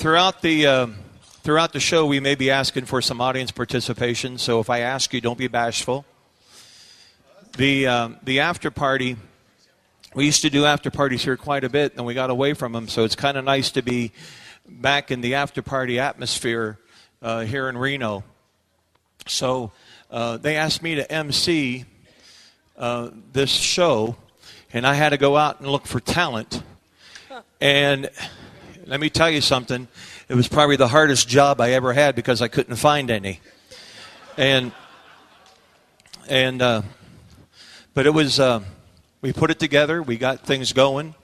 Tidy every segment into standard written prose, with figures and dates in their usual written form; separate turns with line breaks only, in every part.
Throughout the show, we may be asking for some audience participation. So if I ask you, don't be bashful. The after party, we used to do after parties here quite a bit, and we got away from them. So it's kind of nice to be back in the after party atmosphere here in Reno. So they asked me to MC this show, and I had to go out and look for talent. And let me tell you something. It was probably the hardest job I ever had because I couldn't find any. But it was we put it together. We got things going.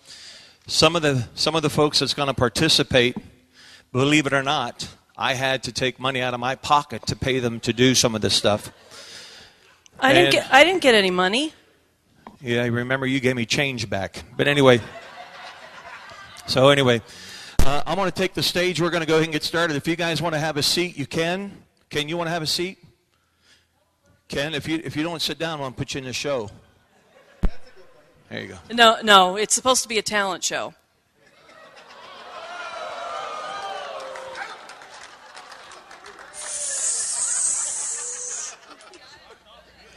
Some of the folks that's going to participate, believe it or not, I had to take money out of my pocket to pay them to do some of this stuff.
I didn't get any money.
Yeah, I remember you gave me change back. But anyway. So anyway, I'm going to take the stage. We're going to go ahead and get started. If you guys want to have a seat, you can. Ken, you want to have a seat? Ken, if you don't sit down, I'm going to put you in the show. There you go.
No, it's supposed to be a talent show.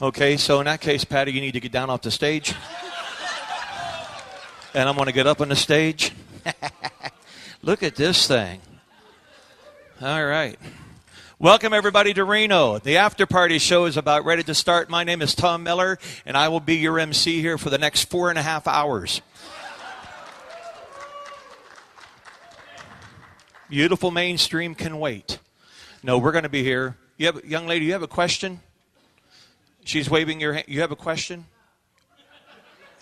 Okay, so in that case, Patty, you need to get down off the stage. And I'm going to get up on the stage. Look at this thing. All right. Welcome, everybody, to Reno. The after party show is about ready to start. My name is Tom Miller, and I will be your MC here for the next 4.5 hours. Beautiful mainstream can wait. No, we're going to be here. Young lady, you have a question? She's waving your hand. You have a question?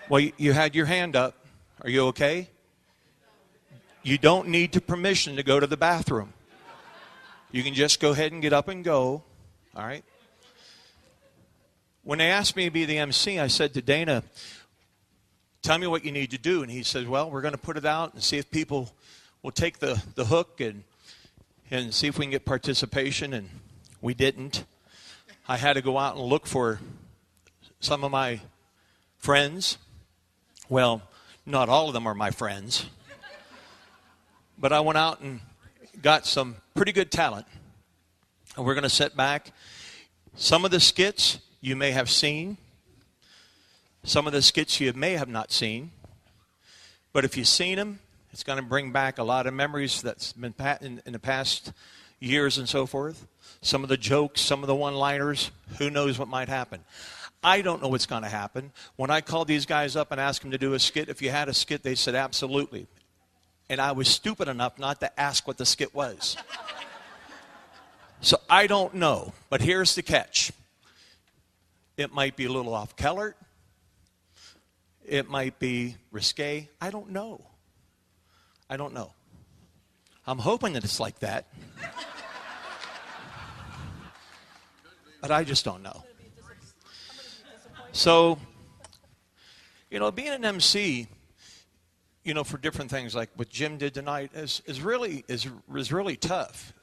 Well, you had your hand up. Are you okay? You don't need permission to go to the bathroom. You can just go ahead and get up and go. All right? When they asked me to be the MC, I said to Dana, tell me what you need to do. And he said, well, we're going to put it out and see if people will take the hook and see if we can get participation. And we didn't. I had to go out and look for some of my friends. Well, not all of them are my friends. But I went out and got some pretty good talent. And we're going to sit back. Some of the skits you may have seen. Some of the skits you may have not seen. But if you've seen them, it's going to bring back a lot of memories that's been in the past years and so forth. Some of the jokes, some of the one-liners, who knows what might happen. I don't know what's going to happen. When I called these guys up and asked them to do a skit, if you had a skit, they said absolutely. And I was stupid enough not to ask what the skit was. So I don't know. But here's the catch. It might be a little off-color. It might be risque. I don't know. I don't know. I'm hoping that it's like that. But I just don't know. So, being an MC, for different things like what Jim did tonight is really tough.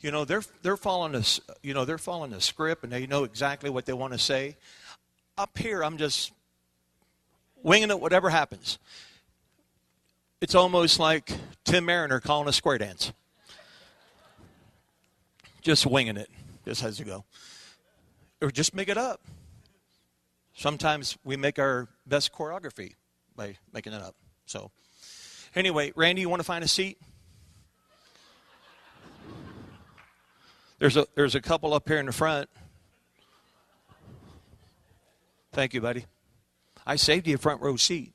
They're following this. They're following the script and they know exactly what they want to say. Up here, I'm just winging it. Whatever happens, it's almost like Tim Mariner calling a square dance. Just winging it, just as you go, or just make it up. Sometimes we make our best choreography by making it up. So, anyway, Randy, you want to find a seat? There's a couple up here in the front. Thank you, buddy. I saved you a front row seat.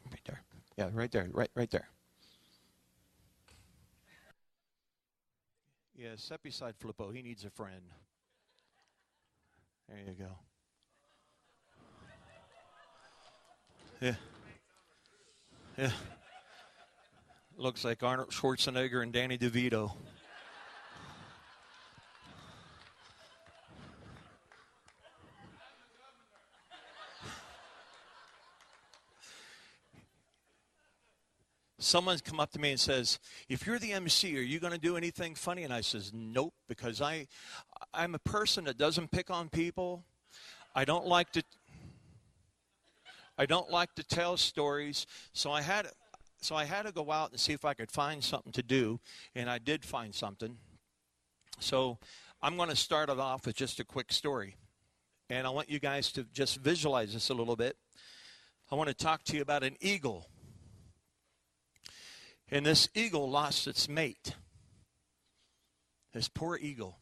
Right there. Yeah, right there. Right there. Yeah, step beside Flippo. He needs a friend. There you go. Yeah. Looks like Arnold Schwarzenegger and Danny DeVito. Someone's come up to me and says, if you're the MC, are you going to do anything funny? And I says, nope, because I'm a person that doesn't pick on people. I don't like to. I don't like to tell stories, so I had to go out and see if I could find something to do, and I did find something. So I'm going to start it off with just a quick story, and I want you guys to just visualize this a little bit. I want to talk to you about an eagle, and this eagle lost its mate, this poor eagle,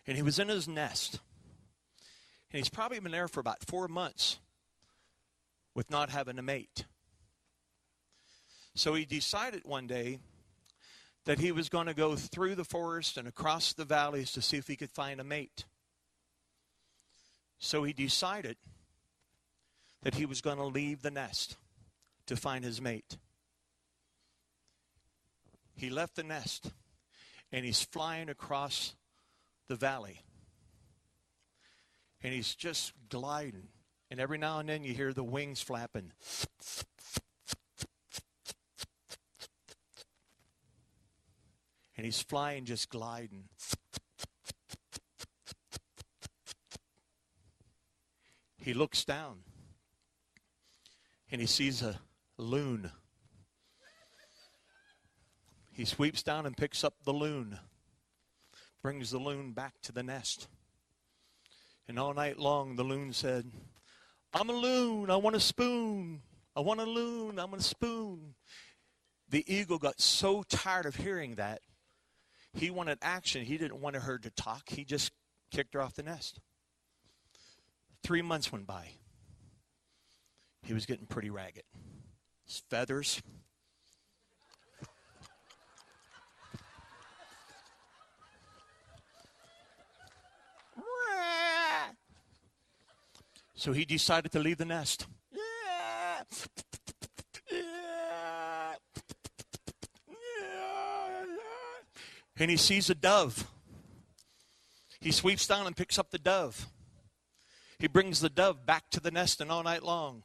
and he was in his nest, and he's probably been there for about 4 months with not having a mate. So he decided one day that he was going to go through the forest and across the valleys to see if he could find a mate. So he decided that he was going to leave the nest to find his mate. He left the nest, and he's flying across the valley. And he's just gliding. And every now and then you hear the wings flapping. And he's flying, just gliding. He looks down, and he sees a loon. He sweeps down and picks up the loon, brings the loon back to the nest. And all night long, the loon said, "I'm a loon, I want a spoon. I want a loon, I want a spoon." The eagle got so tired of hearing that, he wanted action. He didn't want her to talk. He just kicked her off the nest. 3 months went by. He was getting pretty ragged. His feathers. So he decided to leave the nest. And he sees a dove. He sweeps down and picks up the dove. He brings the dove back to the nest, and all night long,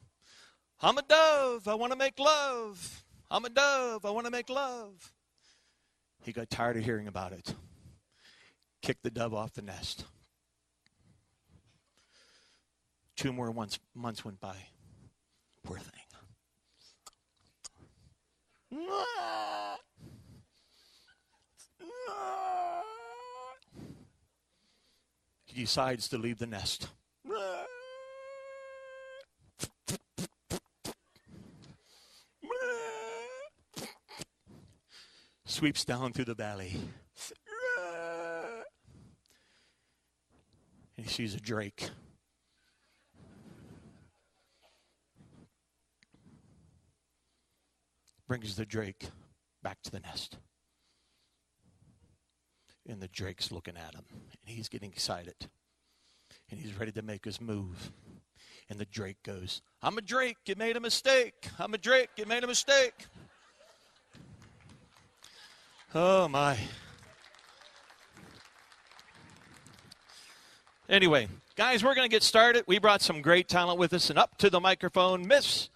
"I'm a dove, I want to make love. I'm a dove, I want to make love." He got tired of hearing about it. Kicked the dove off the nest. 2 more months went by. Poor thing. He decides to leave the nest. Sweeps down through the valley. And he sees a drake. Brings the drake back to the nest. And the drake's looking at him. And he's getting excited. And he's ready to make his move. And the drake goes, "I'm a drake, you made a mistake. I'm a drake, you made a mistake." Oh, my. Anyway, guys, we're going to get started. We brought some great talent with us. And up to the microphone, Miss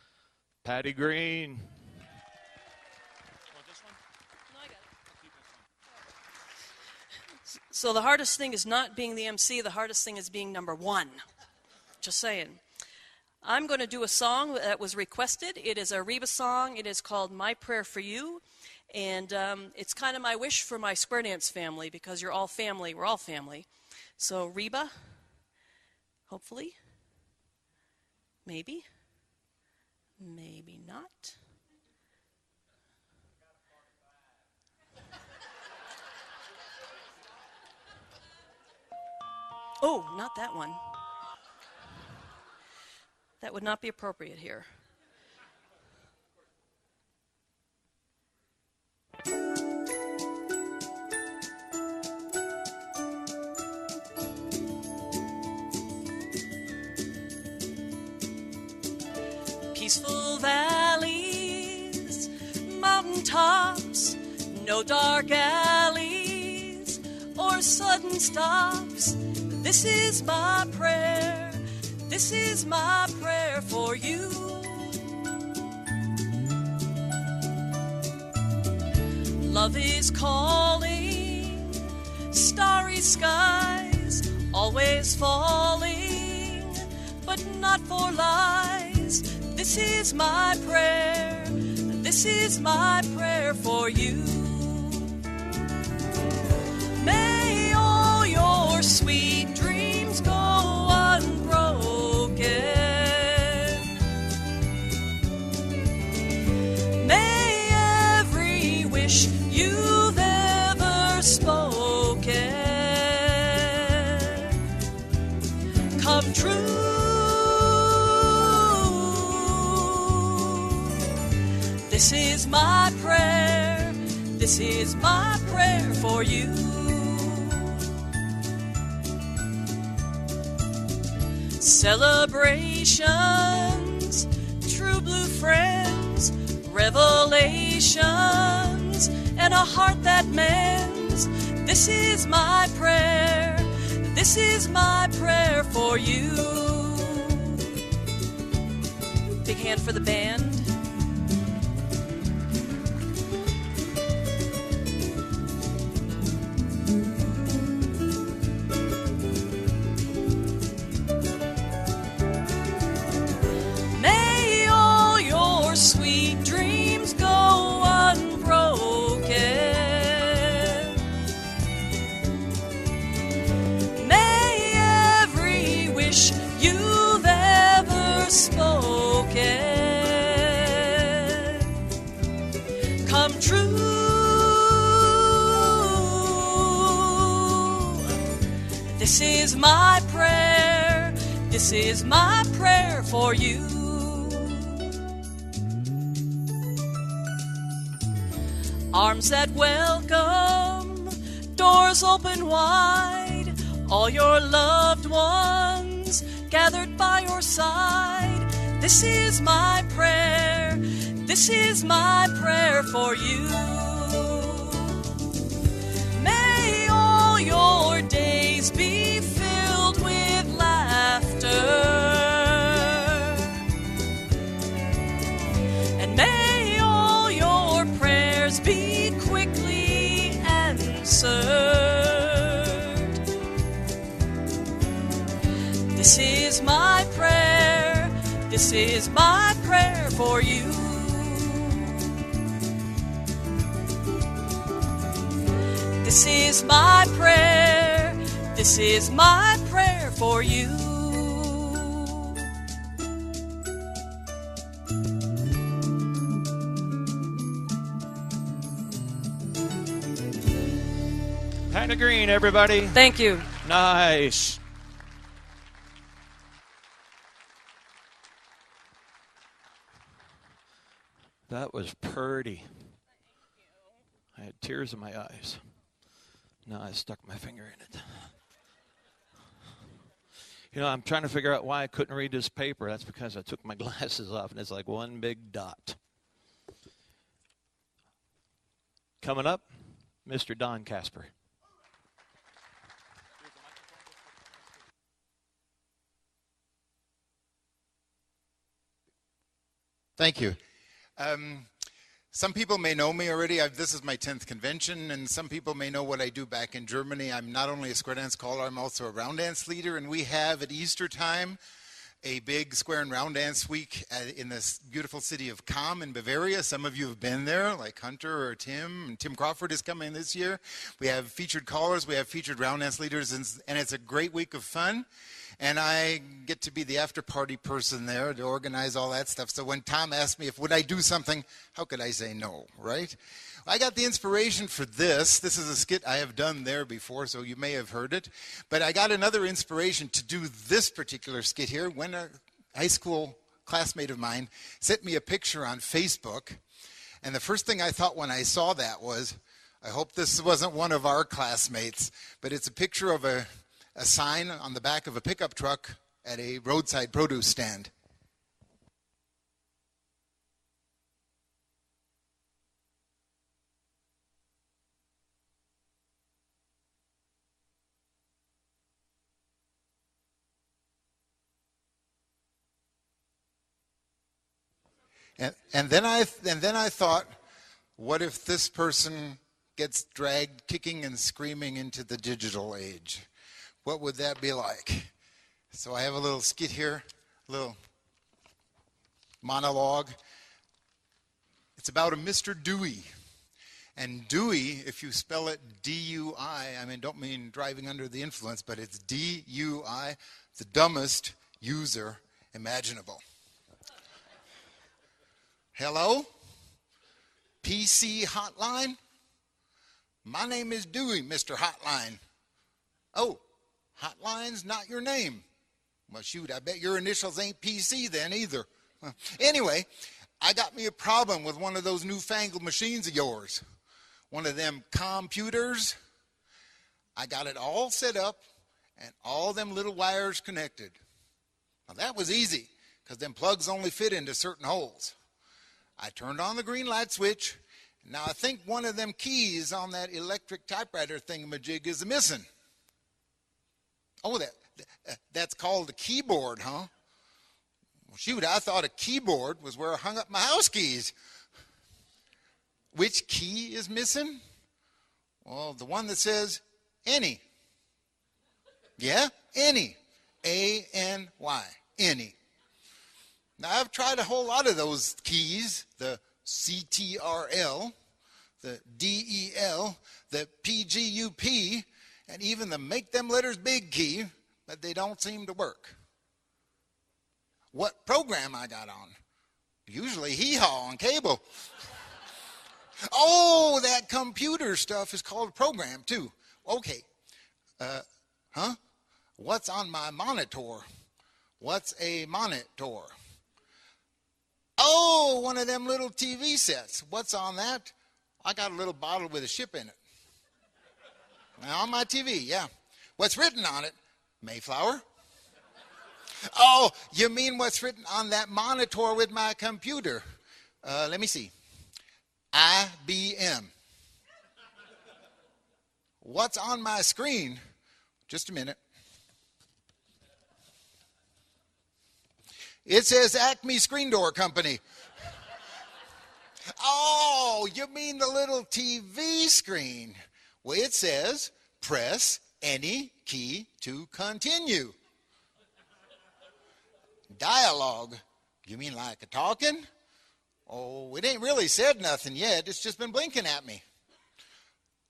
Patty Green.
So the hardest thing is not being the MC. The hardest thing is being number one. Just saying. I'm going to do a song that was requested. It is a Reba song. It is called "My Prayer for You." And it's kind of my wish for my square dance family, because you're all family. We're all family. So Reba, hopefully. Maybe. Maybe not. Oh, not that one. That would not be appropriate here. Peaceful valleys, mountaintops, no dark alleys or sudden stops. This is my prayer, this is my prayer for you. Love is calling, starry skies, always falling, but not for lies. This is my prayer. This is my prayer for you. May all your sweet dreams go unbroken. May every wish you've ever spoken come true. This is my prayer. This is my prayer for you. Celebrations, true blue friends, revelations, and a heart that mends. This is my prayer. This is my prayer for you. Big hand for the band. Sweet dreams go unbroken. May every wish you've ever spoken come true. This is my prayer. This is my prayer for you. Arms that welcome, doors open wide, all your loved ones gathered by your side. This is my prayer, this is my prayer for you. May all your days be filled with laughter, and may all your prayers be quickly answered. This is my prayer. This is my prayer for you. This is my prayer. This is my prayer for you.
Hannah Green, everybody.
Thank you.
Nice. That was purty. I had tears in my eyes. Now I stuck my finger in it. You know, I'm trying to figure out why I couldn't read this paper. That's because I took my glasses off and it's like one big dot. Coming up, Mr. Don Casper.
Thank you. Some people may know me already. This is my 10th convention, and some people may know what I do back in Germany. I'm not only a square dance caller, I'm also a round dance leader, and we have at Easter time a big square and round dance week in this beautiful city of Conv in Bavaria. Some of you have been there, like Hunter or Tim, and Tim Crawford is coming this year. We have featured callers, we have featured round dance leaders, and it's a great week of fun. And I get to be the after-party person there to organize all that stuff. So when Tom asked me if would I do something, how could I say no, right? I got the inspiration for this. This is a skit I have done there before, so you may have heard it. But I got another inspiration to do this particular skit here when a high school classmate of mine sent me a picture on Facebook. And the first thing I thought when I saw that was, I hope this wasn't one of our classmates, but it's a picture of a sign on the back of a pickup truck at a roadside produce stand. And then I thought, what if this person gets dragged kicking and screaming into the digital age? What would that be like? So I have a little skit here, a little monologue. It's about a Mr. Dewey. And Dewey, if you spell it D-U-I, I mean, don't mean driving under the influence, but it's D-U-I, the dumbest user imaginable. Hello? PC Hotline? My name is Dewey, Mr. Hotline. Oh, Hotline's not your name. Well, shoot, I bet your initials ain't PC then either. Anyway, I got me a problem with one of those newfangled machines of yours. One of them computers. I got it all set up and all them little wires connected. Now that was easy because them plugs only fit into certain holes. I turned on the green light switch. Now I think one of them keys on that electric typewriter thingamajig is missing. Oh, that's called a keyboard, huh? Well, shoot, I thought a keyboard was where I hung up my house keys. Which key is missing? Well, the one that says any. Yeah, any. A-N-Y, any. Now, I've tried a whole lot of those keys, the C-T-R-L, the D-E-L, the P-G-U-P, and even the make them letters big key, but they don't seem to work. What program I got on? Usually hee-haw on cable. Oh, that computer stuff is called a program too. Okay. What's on my monitor? What's a monitor? Oh, one of them little TV sets. What's on that? I got a little bottle with a ship in it. Now, on my TV, yeah. What's written on it? Mayflower. Oh, you mean what's written on that monitor with my computer? Let me see. IBM. What's on my screen? Just a minute. It says Acme Screen Door Company. Oh, you mean the little TV screen? Well, it says press any key to continue. Dialogue. You mean like a talking? Oh, it ain't really said nothing yet. It's just been blinking at me.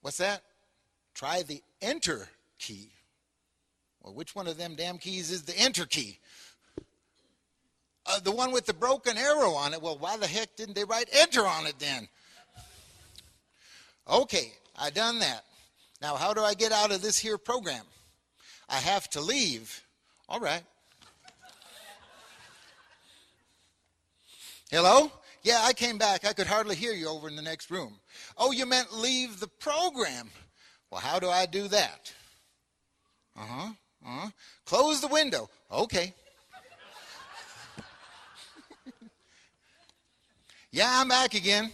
What's that? Try the enter key. Well, which one of them damn keys is the enter key? The one with the broken arrow on it. Well, why the heck didn't they write enter on it then? Okay, I done that. Now, how do I get out of this here program? I have to leave. All right. Hello? Yeah, I came back. I could hardly hear you over in the next room. Oh, you meant leave the program. Well, how do I do that? Close the window. Okay. Yeah, I'm back again.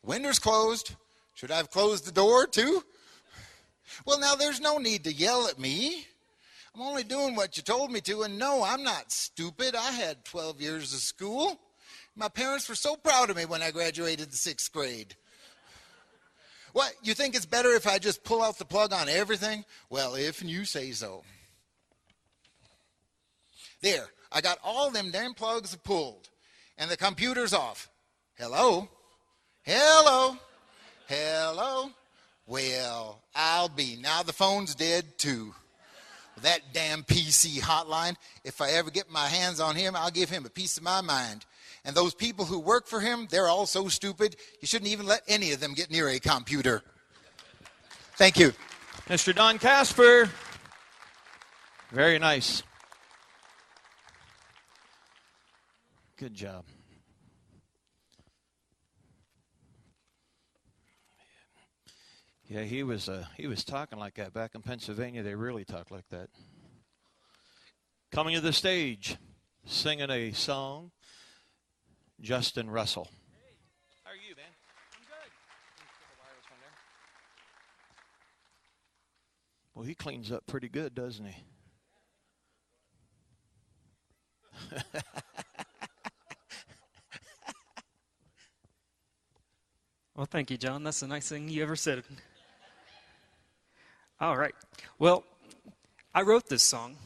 Window's closed. Should I have closed the door too? Well, now there's no need to yell at me. I'm only doing what you told me to, and no, I'm not stupid. I had 12 years of school. My parents were so proud of me when I graduated the 6th grade. What, you think it's better if I just pull out the plug on everything? Well, if you say so. There, I got all them damn plugs pulled, and the computer's off. Hello? Hello? Hello? Well, I'll be. Now the phone's dead too. That damn PC hotline, if I ever get my hands on him, I'll give him a piece of my mind. And those people who work for him, they're all so stupid, you shouldn't even let any of them get near a computer. Thank you.
Mr. Don Casper. Very nice. Good job. Yeah, he was talking like that. Back in Pennsylvania, they really talk like that. Coming to the stage, singing a song, Justin Russell.
Hey, how are you, man? I'm good. Put the wireless one there.
Well, he cleans up pretty good, doesn't he?
Well, thank you, John. That's the nice thing you ever said. All right. Well, I wrote this song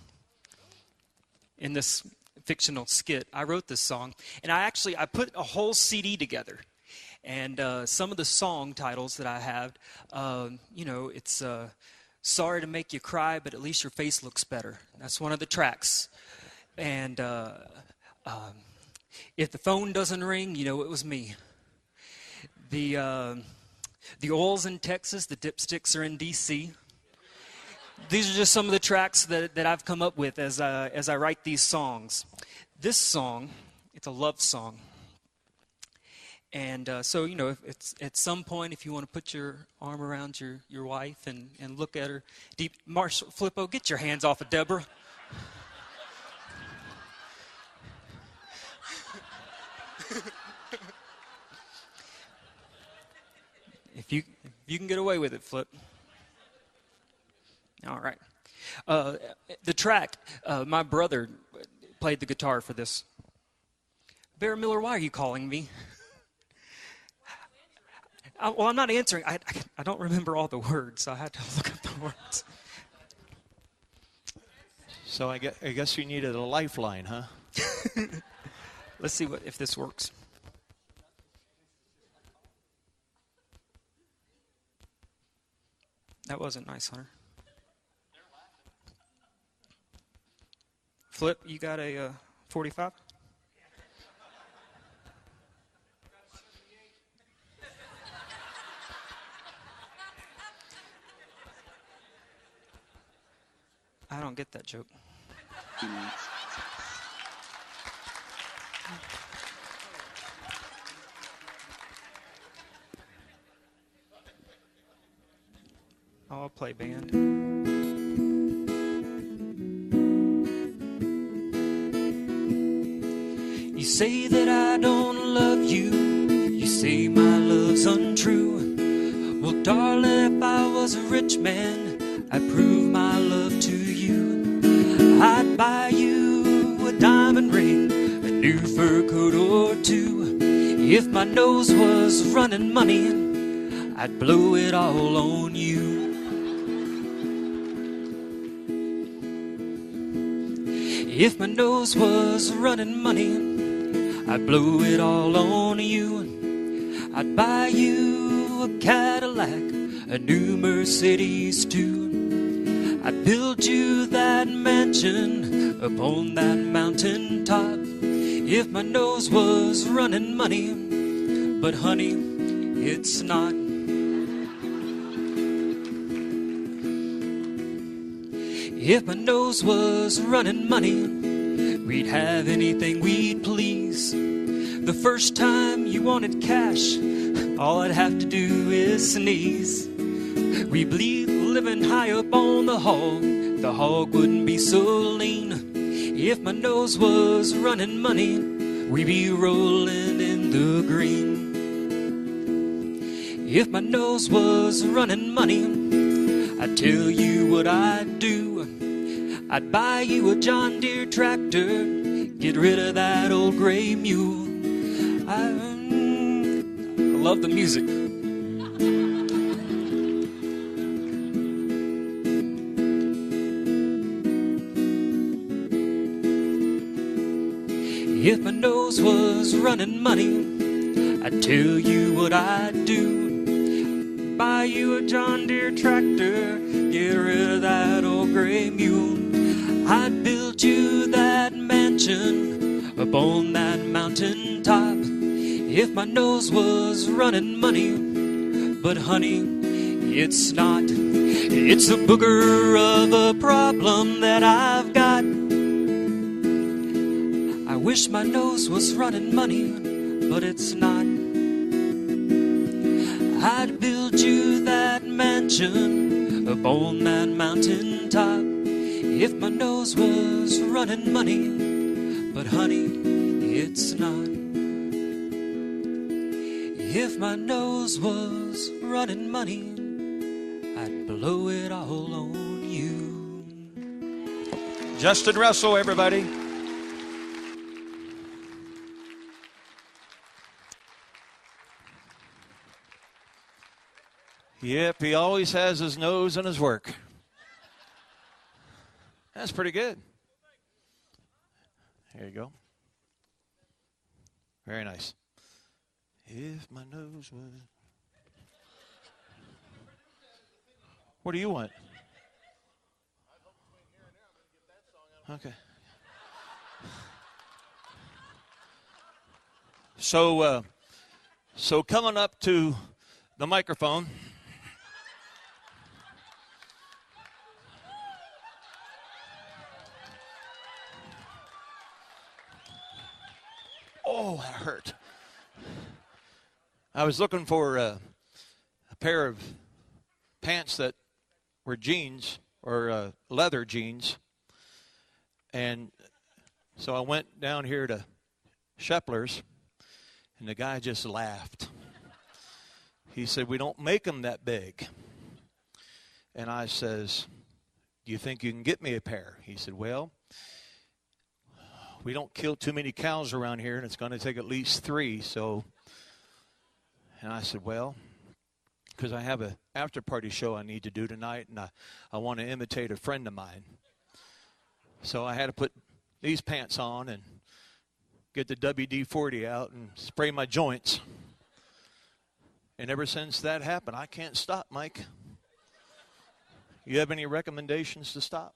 in this
fictional skit. I wrote this song, and I put a whole CD together. And some of the song titles that I have, it's Sorry to Make You Cry, but at least your face looks better. That's one of the tracks. And If the Phone Doesn't Ring, you know it was me. The oil's in Texas, the dipsticks are in D.C. These are just some of the tracks that I've come up with as I write these songs. This song, it's a love song. And so, if it's, at some point, if you want to put your arm around your wife and look at her deep. Marshall, Flippo, get your hands off of Deborah. If you can get away with it, Flip. All right. The track, my brother played the guitar for this. Bear Miller, why are you calling me? Well, I'm not answering. I don't remember all the words, so I had to look up the words.
So I guess you needed a lifeline, huh?
Let's see if this works. That wasn't nice, Hunter. Flip, you got a 45? I don't get that joke. I'll play band. You say that I don't love you. You say my love's untrue. Well, darling, if I was a rich man, I'd prove my love to you. I'd buy you a diamond ring, a new fur coat or two. If my nose was running money, I'd blow it all on you. If my nose was running money, I'd blow it all on you. I'd buy you a Cadillac, a new Mercedes too. I'd build you that mansion upon that mountain top. If my nose was running money, but honey, it's not. If my nose was running money, we'd have anything we'd please. The first time you wanted cash, all I'd have to do is sneeze. We believe living high up on the hog wouldn't be so lean. If my nose was running money, we'd be rolling in the green. If my nose was running money, I'd tell you what I'd do. I'd buy you a John Deere tractor, get rid of that old gray mule. I love the music. If my nose was running money, I'd tell you what I'd do. Buy you a John Deere tractor, get rid of that old gray mule. I'd build you that mansion up on that mountain top. If my nose was running money, but honey, it's not. It's a booger of a problem that I've got. I wish my nose was running money, but it's not. I'd build you that mansion up on that mountain top. If my nose was running money, but honey, it's not. If my nose was running money, I'd blow it all on you.
Justin Russell, everybody. Yep, he always has his nose in his work. That's pretty good. There you go. Very nice. If my nose was... What do you want? Okay. So coming up to the microphone. Oh, that hurt. I was looking for a pair of pants that were jeans or leather jeans. And so I went down here to Shepler's, and the guy just laughed. He said, "We don't make them that big." And I says, "Do you think you can get me a pair?" He said, "Well, we don't kill too many cows around here, and it's going to take at least 3. So, and I said, "Well, because I have an after-party show I need to do tonight, and I want to imitate a friend of mine. So I had to put these pants on and get the WD-40 out and spray my joints. And ever since that happened, I can't stop, Mike. You have any recommendations to stop?"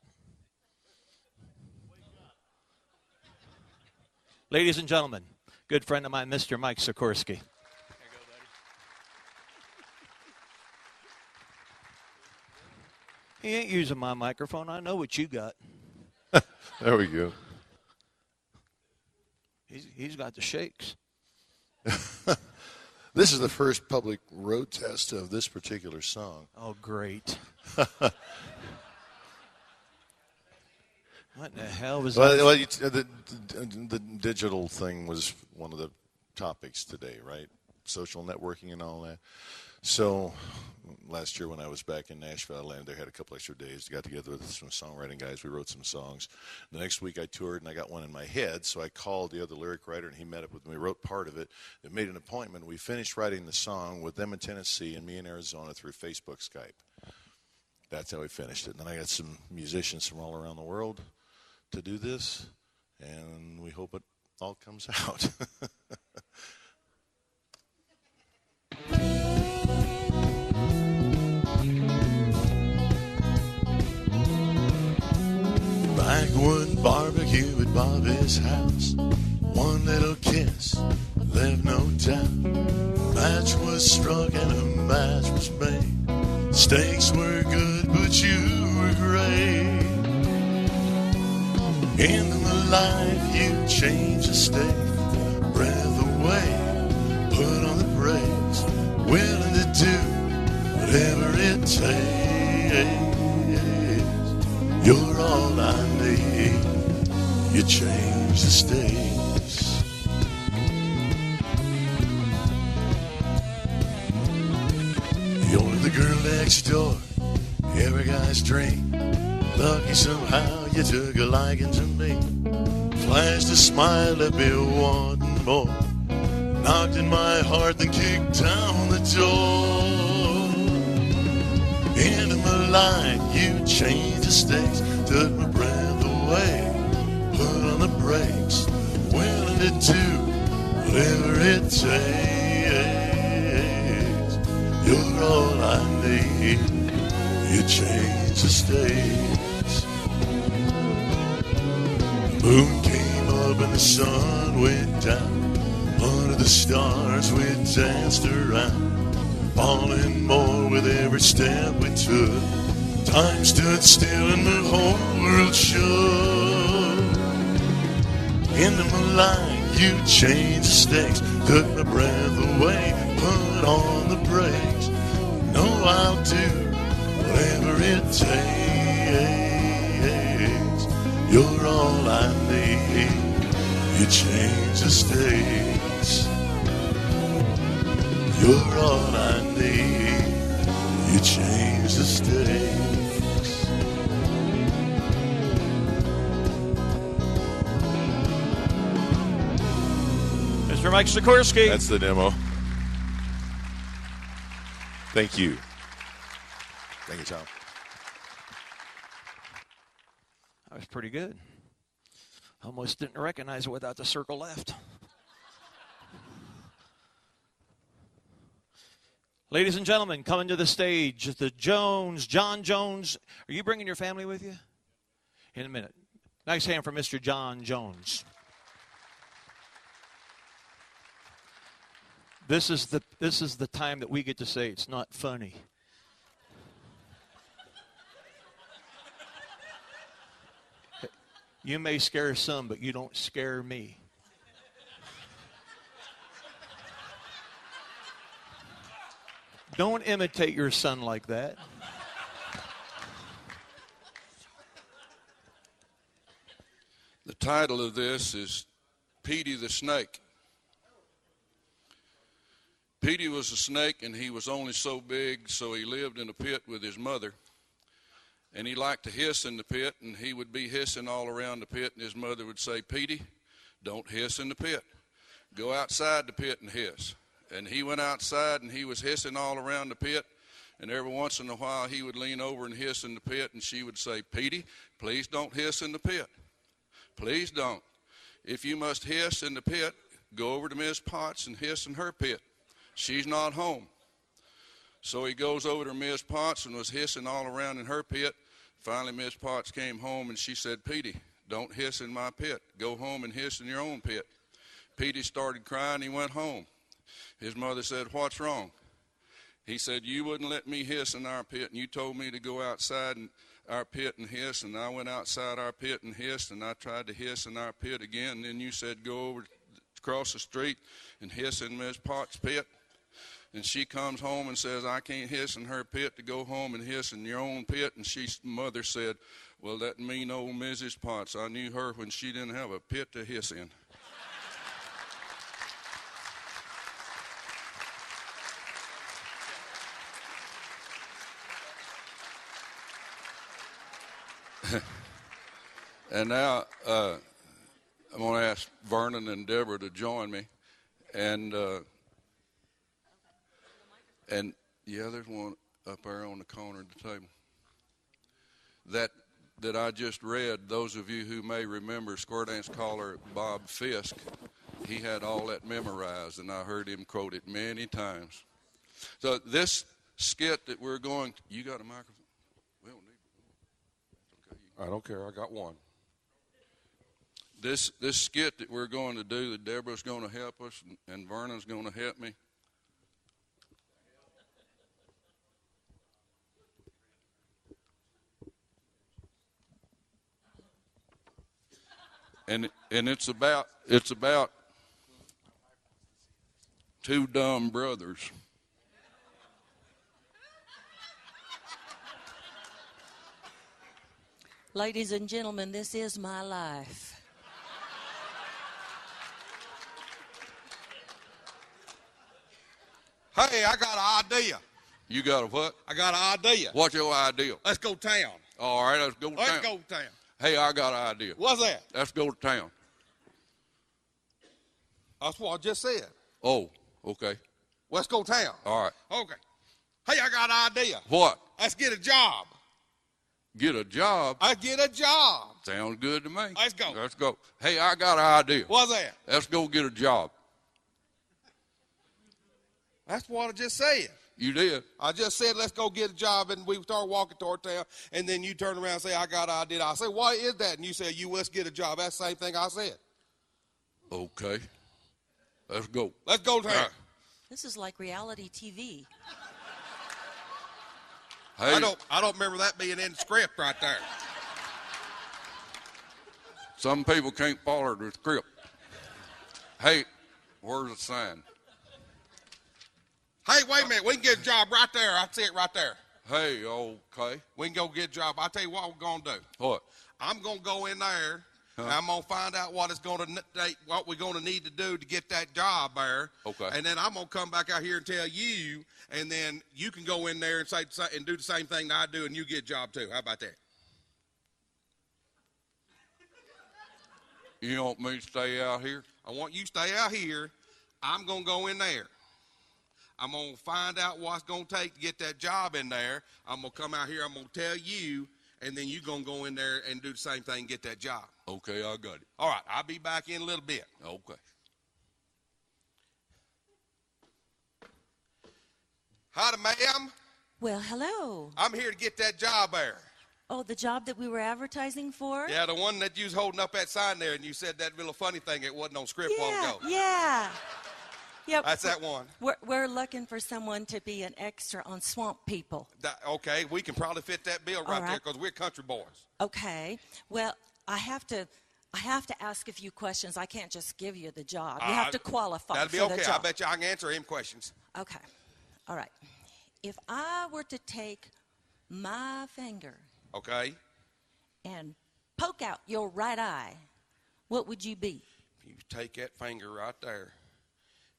Ladies and gentlemen, good friend of mine, Mr. Mike Sikorsky. There you go, buddy. He ain't using my microphone. I know what you got.
There we go.
He's got the shakes.
This is the first public road test of this particular song.
Oh, great. What the hell was that?
Well, the digital thing was one of the topics today, right? Social networking and all that. So last year when I was back in Nashville, I landed there, had a couple extra days, got together with some songwriting guys. We wrote some songs. The next week I toured, and I got one in my head, so I called the other lyric writer, and he met up with me. We wrote part of it. They made an appointment. We finished writing the song with them in Tennessee and me in Arizona through Facebook Skype. That's how we finished it. And then I got some musicians from all around the world to do this, and we hope it all comes out. Backwood barbecue at Bobby's house. One little kiss left no doubt. Match was struck and a match was made. Steaks were good, but you were great. In the life you changed the state. Breath away, put on the brakes. Willing to do whatever it takes. You're all I need. You change the stakes. You're the girl next door, every guy's dream. Lucky somehow you took a liking to me. Flashed a smile, let me wanting more. Knocked in my heart, then kicked down the door. Into my life, you changed the stakes. Took my breath away, put on the brakes. Willing to do whatever it takes. You're all I need. You change the stakes. The moon came up and the sun went down. Under the stars we danced around. Falling more with every step we took. Time stood still and the whole world shook. Into my life you changed the stakes. Took my breath away, put on the brakes. No, I'll do whatever it takes. You're all I need. You change the stakes. You're all I need. You change the stakes.
Mr. Mike Sikorsky.
That's the demo. Thank you. Thank you, Tom.
That was pretty good. Almost didn't recognize it without the circle left. Ladies and gentlemen, coming to the stage, the John Jones. Are you bringing your family with you? In a minute. Nice hand for Mr. John Jones. This is the time that we get to say it's not funny. You may scare some, but you don't scare me. Don't imitate your son like that.
The title of this is Petey the Snake. Petey was a snake, and he was only so big, so he lived in a pit with his mother. And he liked to hiss in the pit, and he would be hissing all around the pit, and his mother would say, Petey, don't hiss in the pit. Go outside the pit and hiss. And he went outside, and he was hissing all around the pit, and every once in a while he would lean over and hiss in the pit, and she would say, Petey, please don't hiss in the pit. Please don't. If you must hiss in the pit, go over to Miss Potts and hiss in her pit. She's not home. So he goes over to Miss Potts and was hissing all around in her pit. Finally, Miss Potts came home, and she said, Petey, don't hiss in my pit. Go home and hiss in your own pit. Petey started crying. He went home. His mother said, what's wrong? He said, you wouldn't let me hiss in our pit, and you told me to go outside and our pit and hiss, and I went outside our pit and hissed, and I tried to hiss in our pit again, and then you said go over across the street and hiss in Miss Potts' pit. And she comes home and says, I can't hiss in her pit, to go home and hiss in your own pit. And mother said, well, that mean old Mrs. Potts, I knew her when she didn't have a pit to hiss in. And now I'm going to ask Vernon and Deborah to join me. And yeah, there's one up there on the corner of the table. That I just read, those of you who may remember square dance caller Bob Fisk, he had all that memorized, and I heard him quote it many times. So this skit that we're going to, you got a microphone? We don't need one. Okay.
I don't care. I got one.
This skit that we're going to do, that Deborah's going to help us, and Vernon's going to help me. And it's about two dumb brothers.
Ladies and gentlemen, this is my life.
Hey, I got an idea.
You got a what?
I got an idea.
What's your idea?
Let's go town.
All right, let's go to town.
Let's go town.
Hey, I got an idea.
What's that?
Let's go to town.
That's what I just said.
Oh, okay.
Let's go town.
All right.
Okay. Hey, I got an idea.
What?
Let's get a job.
Get a job?
I get a job.
Sounds good to me.
Let's go.
Let's go. Hey, I got an idea.
What's that?
Let's go get a job.
That's what I just said.
You did?
I just said, let's go get a job, and we start walking toward town, and then you turn around and say, I got an idea. I say, what is that? And you say, let's get a job. That's the same thing I said.
Okay. Let's go.
Let's go town.
Right.
This is like reality TV.
Hey,
I don't remember that being in the script right there.
some people can't follow the script. Hey, where's the sign?
Hey, wait a minute. We can get a job right there. I see it right there.
Hey, okay.
We can go get a job. I'll tell you what we're going to do.
What?
I'm going to go in there, and I'm going to find out what we're going to need to do to get that job there.
Okay.
And then I'm going to come back out here and tell you, and then you can go in there and say and do the same thing that I do, and you get a job too. How about that?
You want me to stay out here?
I want you to stay out here. I'm going to go in there. I'm going to find out what's going to take to get that job in there. I'm going to come out here. I'm going to tell you, and then you're going to go in there and do the same thing and get that job.
Okay, I got it.
All right, I'll be back in a little bit.
Okay.
Howdy, ma'am.
Well, hello.
I'm here to get that job there.
Oh, the job that we were advertising for?
Yeah, the one that you was holding up that sign there, and you said that little funny thing that wasn't on script long ago.
Yeah. Yep.
That's that one.
We're looking for someone to be an extra on Swamp People.
Okay, we can probably fit that bill right there because we're country boys.
Okay. Well, I have to ask a few questions. I can't just give you the job. You have to qualify
That'll be
for
okay.
the job.
I bet you I can answer him questions.
Okay. All right. If I were to take my finger
Okay.
and poke out your right eye, what would you be?
You take that finger right there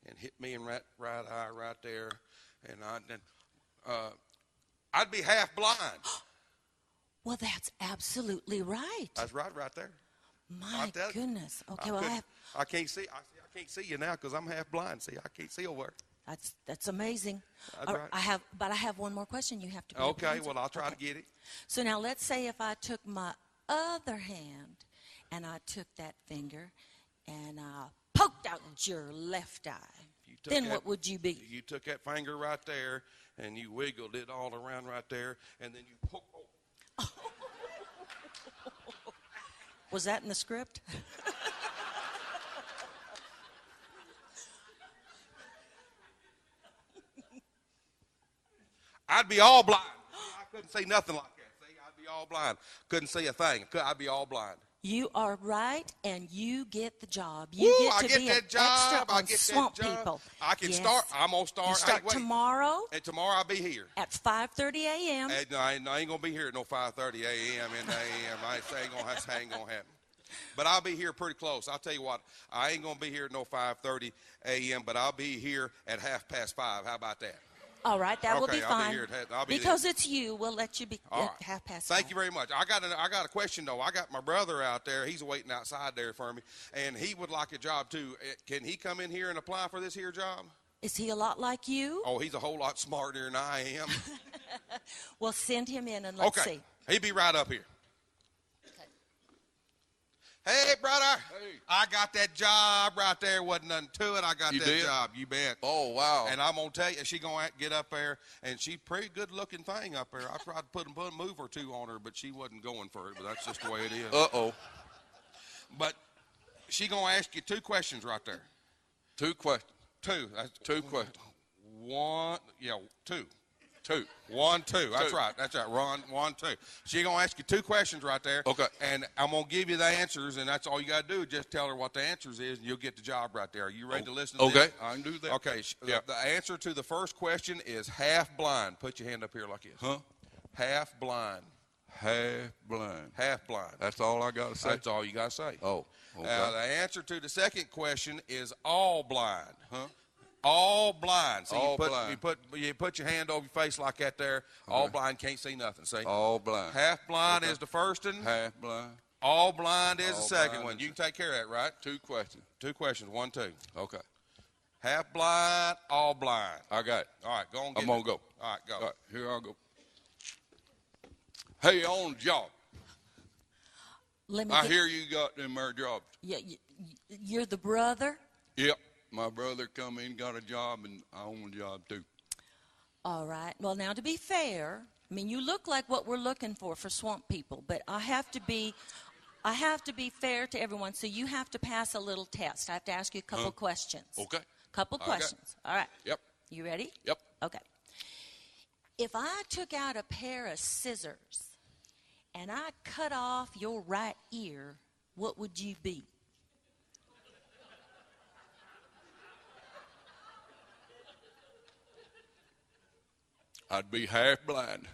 and hit me in right eye right there, and I'd be half blind.
Well, that's absolutely right.
That's right there.
My goodness. Okay, well,
I can't see. I can't see you now because I'm half blind. See, I can't see over.
That's amazing.
That's right.
I have one more question. You have to.
Okay, well, I'll try to get it.
So now let's say if I took my other hand and I took that finger and I poked out your left eye, then what would you be?
You took that finger right there and you wiggled it all around right there, and then you poke. Oh.
Was that in the script?
I'd be all blind. I couldn't see nothing like that. See, I'd be all blind. Couldn't see a thing. I'd be all blind.
You are right, and you get the job.
I
get to
get
be
that
an
job.
extra
I
on
get
Swamp
that job.
People.
I can
Yes.
start. I'm gonna start.
You start tomorrow.
And tomorrow I'll be here.
At 5:30 a.m.
No, I ain't gonna be here at no 5:30 a.m. in the a.m. That ain't gonna happen. But I'll be here pretty close. I'll tell you what. I ain't gonna be here at no 5:30 a.m. But I'll be here at 5:30. How about that?
All right, that will be fine.
I'll be
because it's you, we'll let you be
All
at
right.
5:30.
Thank you very much. I got a question though. I got my brother out there. He's waiting outside there for me, and he would like a job too. Can he come in here and apply for this here job?
Is he a lot like you?
Oh, he's a whole lot smarter than I am.
Well, send him in and let's see.
He'll be right up here. Hey, brother.
Hey.
I got that job right there. Wasn't nothing to it. I got that
did?
job. You bet.
Oh, wow.
And I'm going to tell you, she going to get up there, and she's pretty good-looking thing up there. I tried to put a move or two on her, but she wasn't going for it, but that's just the way it is.
Uh-oh.
But she going to ask you 2 questions right there.
2 questions.
2. That's
2 questions.
1, yeah, 2.
2.
1, 2. That's
2.
right. That's right. 1, 2. She gonna ask you 2 questions right there.
Okay.
And I'm gonna give you the answers, and that's all you gotta do. Just tell her what the answers is, and you'll get the job right there. Are you ready to listen to
Okay,
this?
I can do that.
Okay.
Yeah.
The answer to the first question is half blind. Put your hand up here like this.
Huh?
Half blind.
Half blind.
Half blind.
That's all I got to say?
That's all you gotta say.
Oh, okay.
The answer to the second question is all blind.
Huh?
All blind. So
All blind.
You put your hand over your face like that there. All blind, can't see nothing. See?
All blind.
Half blind is the first one.
Half blind.
All blind is
All
the second
blind
one.
is
You can take care of that, right?
2 questions.
2 questions. 1, 2.
Okay.
Half blind, all blind.
I got it.
All right, go on.
I'm going to go.
All right, go.
All right, here I go. Hey, on the job.
Let me
I
get-
hear you got them there jobs.
Yeah, you're the brother?
Yep. My brother come in, got a job, and I own a job too.
All right. Well, now to be fair, I mean, you look like what we're looking for Swamp People, but I have to be fair to everyone, so you have to pass a little test. I have to ask you a couple questions.
Okay.
Couple questions. All right.
Yep.
You ready?
Yep.
Okay. If I took out a pair of scissors and I cut off your right ear, what would you be?
I'd be half blind.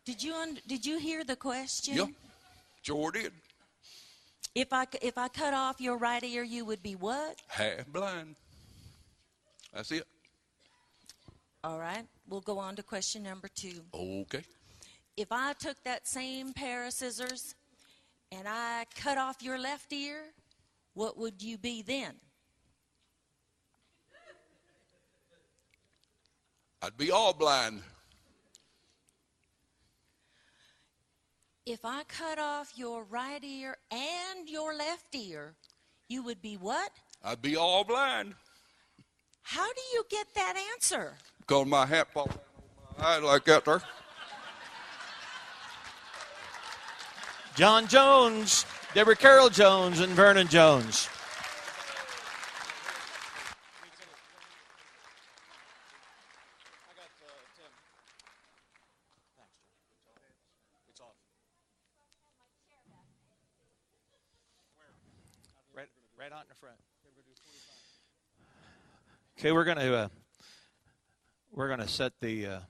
Did you hear the question?
Yep. Sure did.
If I cut off your right ear, you would be what?
Half blind. That's it.
All right. We'll go on to question number 2.
Okay.
If I took that same pair of scissors and I cut off your left ear, what would you be then?
I'd be all blind.
If I cut off your right ear and your left ear, you would be what?
I'd be all blind.
How do you get that answer?
Because my hat falls down on my eye like that there.
John Jones, Deborah Carroll Jones, and Vernon Jones. Right out in the front. Okay, we're gonna set the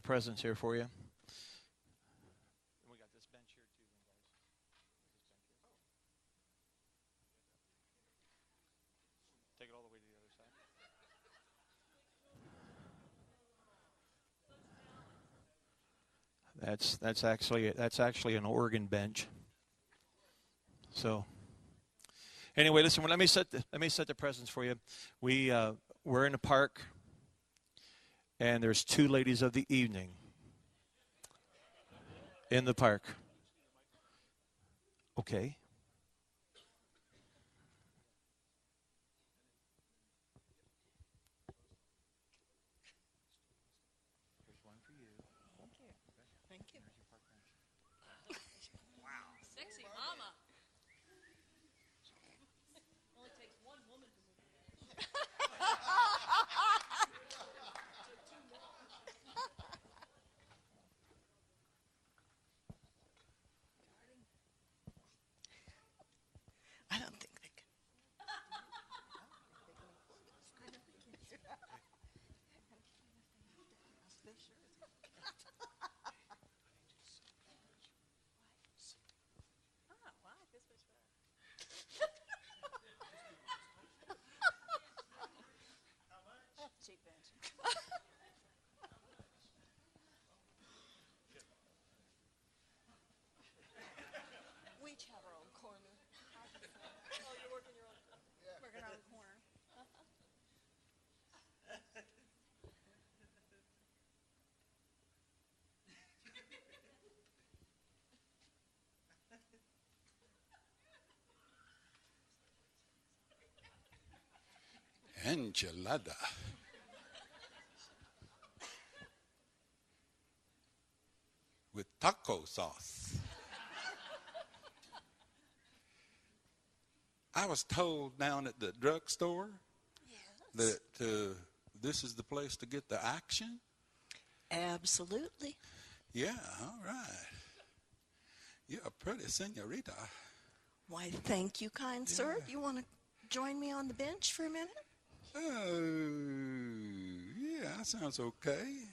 presents here for you. We got this bench here too, guys. Take it all the way to the other side. That's actually an organ bench. So, anyway, listen. Let me set the presents for you. We're in the park, and there's two ladies of the evening in the park. Okay. Here's one for you.
Thank you. Thank you. Wow. Sexy mama. Only takes one woman to move the
I don't think they can.
cheap bench.
We each have our own corner.
Oh, you're working your own.
Working our own corner.
Enchilada. With taco sauce. I was told down at the drugstore that this is the place to get the action.
Absolutely.
Yeah, all right. You're a pretty senorita.
Why, thank you, kind sir. You want to join me on the bench for a minute?
Yeah, that sounds okay.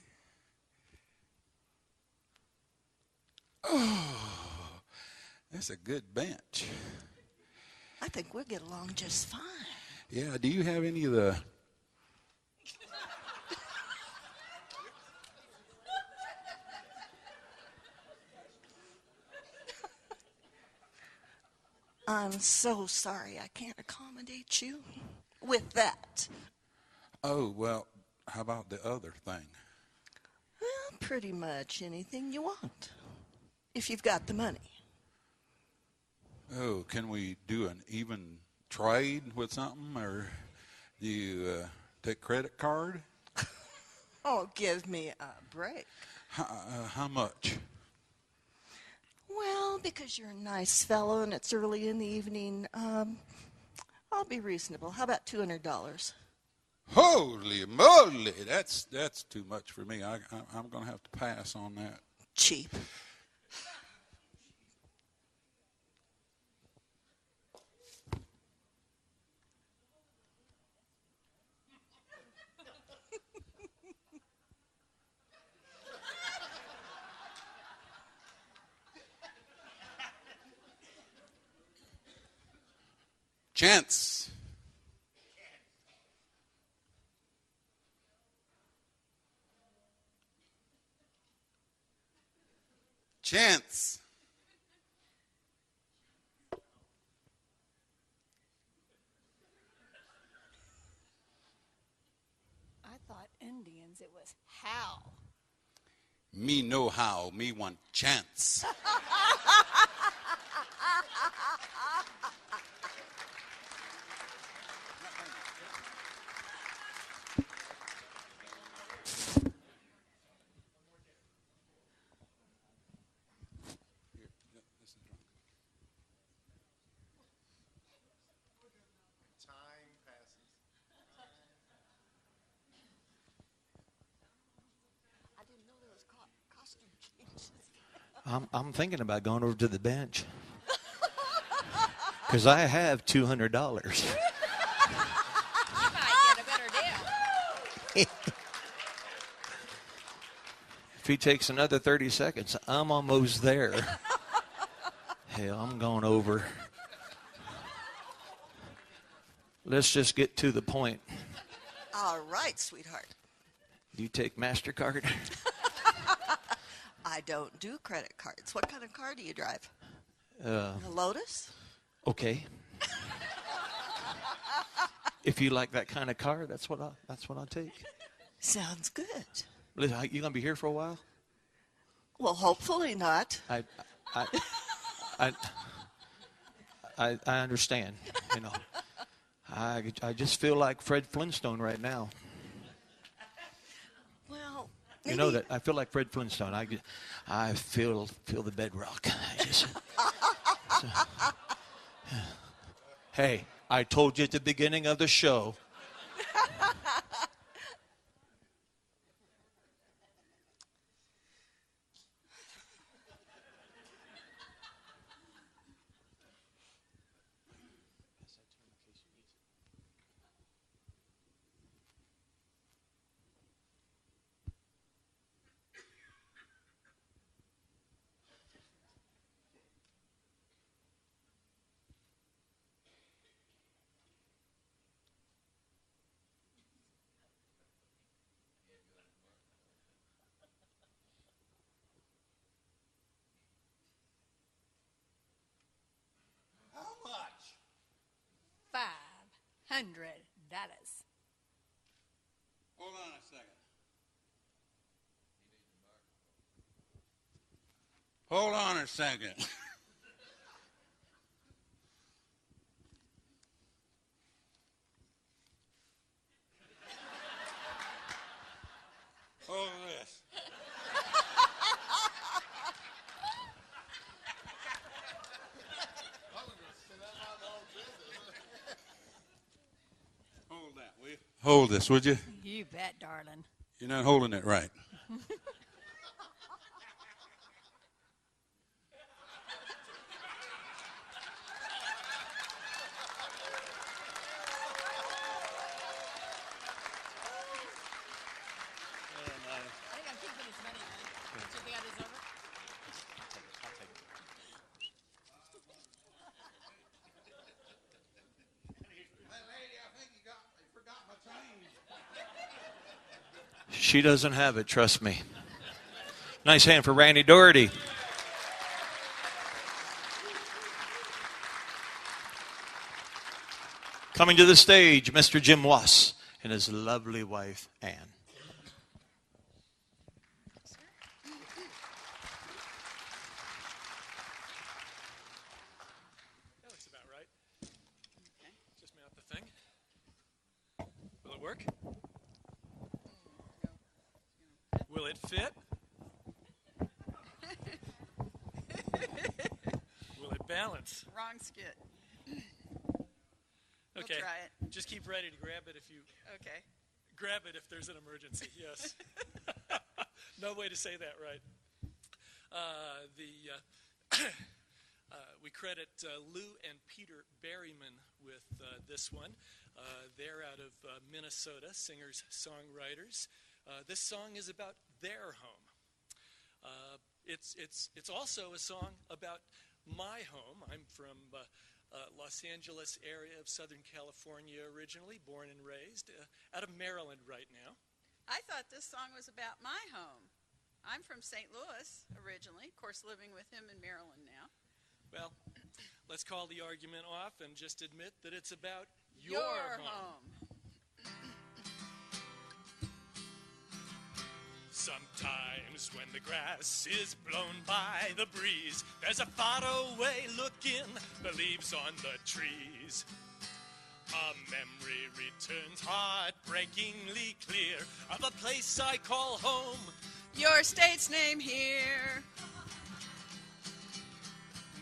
Oh, that's a good bench.
I think we'll get along just fine.
Yeah, do you have any of the...
I'm so sorry I can't accommodate you with that.
Oh, well, how about the other thing?
Well, pretty much anything you want, if you've got the money.
Oh, can we do an even trade with something, or do you take credit card?
Oh, give me a break.
How much?
Well, because you're a nice fellow and it's early in the evening, I'll be reasonable. How about $200?
Holy moly, that's too much for me. I'm going to have to pass on that.
Cheap.
Chance. Chance.
I thought Indians, it was how.
Me know how, me want chance.
I'm thinking about going over to the bench because I have $200.
You might get a better deal.
If he takes another 30 seconds, I'm almost there. Hell, I'm going over. Let's just get to the point.
All right, sweetheart.
Do you take MasterCard?
I don't do credit cards. What kind of car do you drive?
A
Lotus?
Okay. If you like that kind of car, that's what I'll take.
Sounds good.
Listen, you gonna be here for a while?
Well, hopefully not.
I understand. You know, I just feel like Fred Flintstone right now.
Well,
you know that I feel like Fred Flintstone. I feel the bedrock. Hey, I told you at the beginning of the show.
$500.
Hold on a second. Hold on a second. Hold this. Hold that, will you? Hold this, would you?
You bet, darling.
You're not holding it right.
I think I'm keeping his money. Do you think I deserve it?
She doesn't have it, trust me. Nice hand for Randy Doherty. Coming to the stage, Mr. Jim Wass and his lovely wife, Ann.
That looks about right. Okay. Just mount the thing. Will it work? Will it fit? Will it balance?
Wrong skit.
Okay.
We'll try it.
Just keep ready to grab it if you...
Okay.
Grab it if there's an emergency, yes. No way to say that right. We credit Lou and Peter Berryman with this one. They're out of Minnesota, singers, songwriters. This song is about their home. It's also a song about my home. I'm from Los Angeles area of Southern California originally, born and raised, out of Maryland right now.
I thought this song was about my home. I'm from St. Louis originally, of course living with him in Maryland now.
Well, let's call the argument off and just admit that it's about your home.
Sometimes when the grass is blown by the breeze, there's a far away look in the leaves on the trees. A memory returns heartbreakingly clear of a place I call home.
Your state's name here.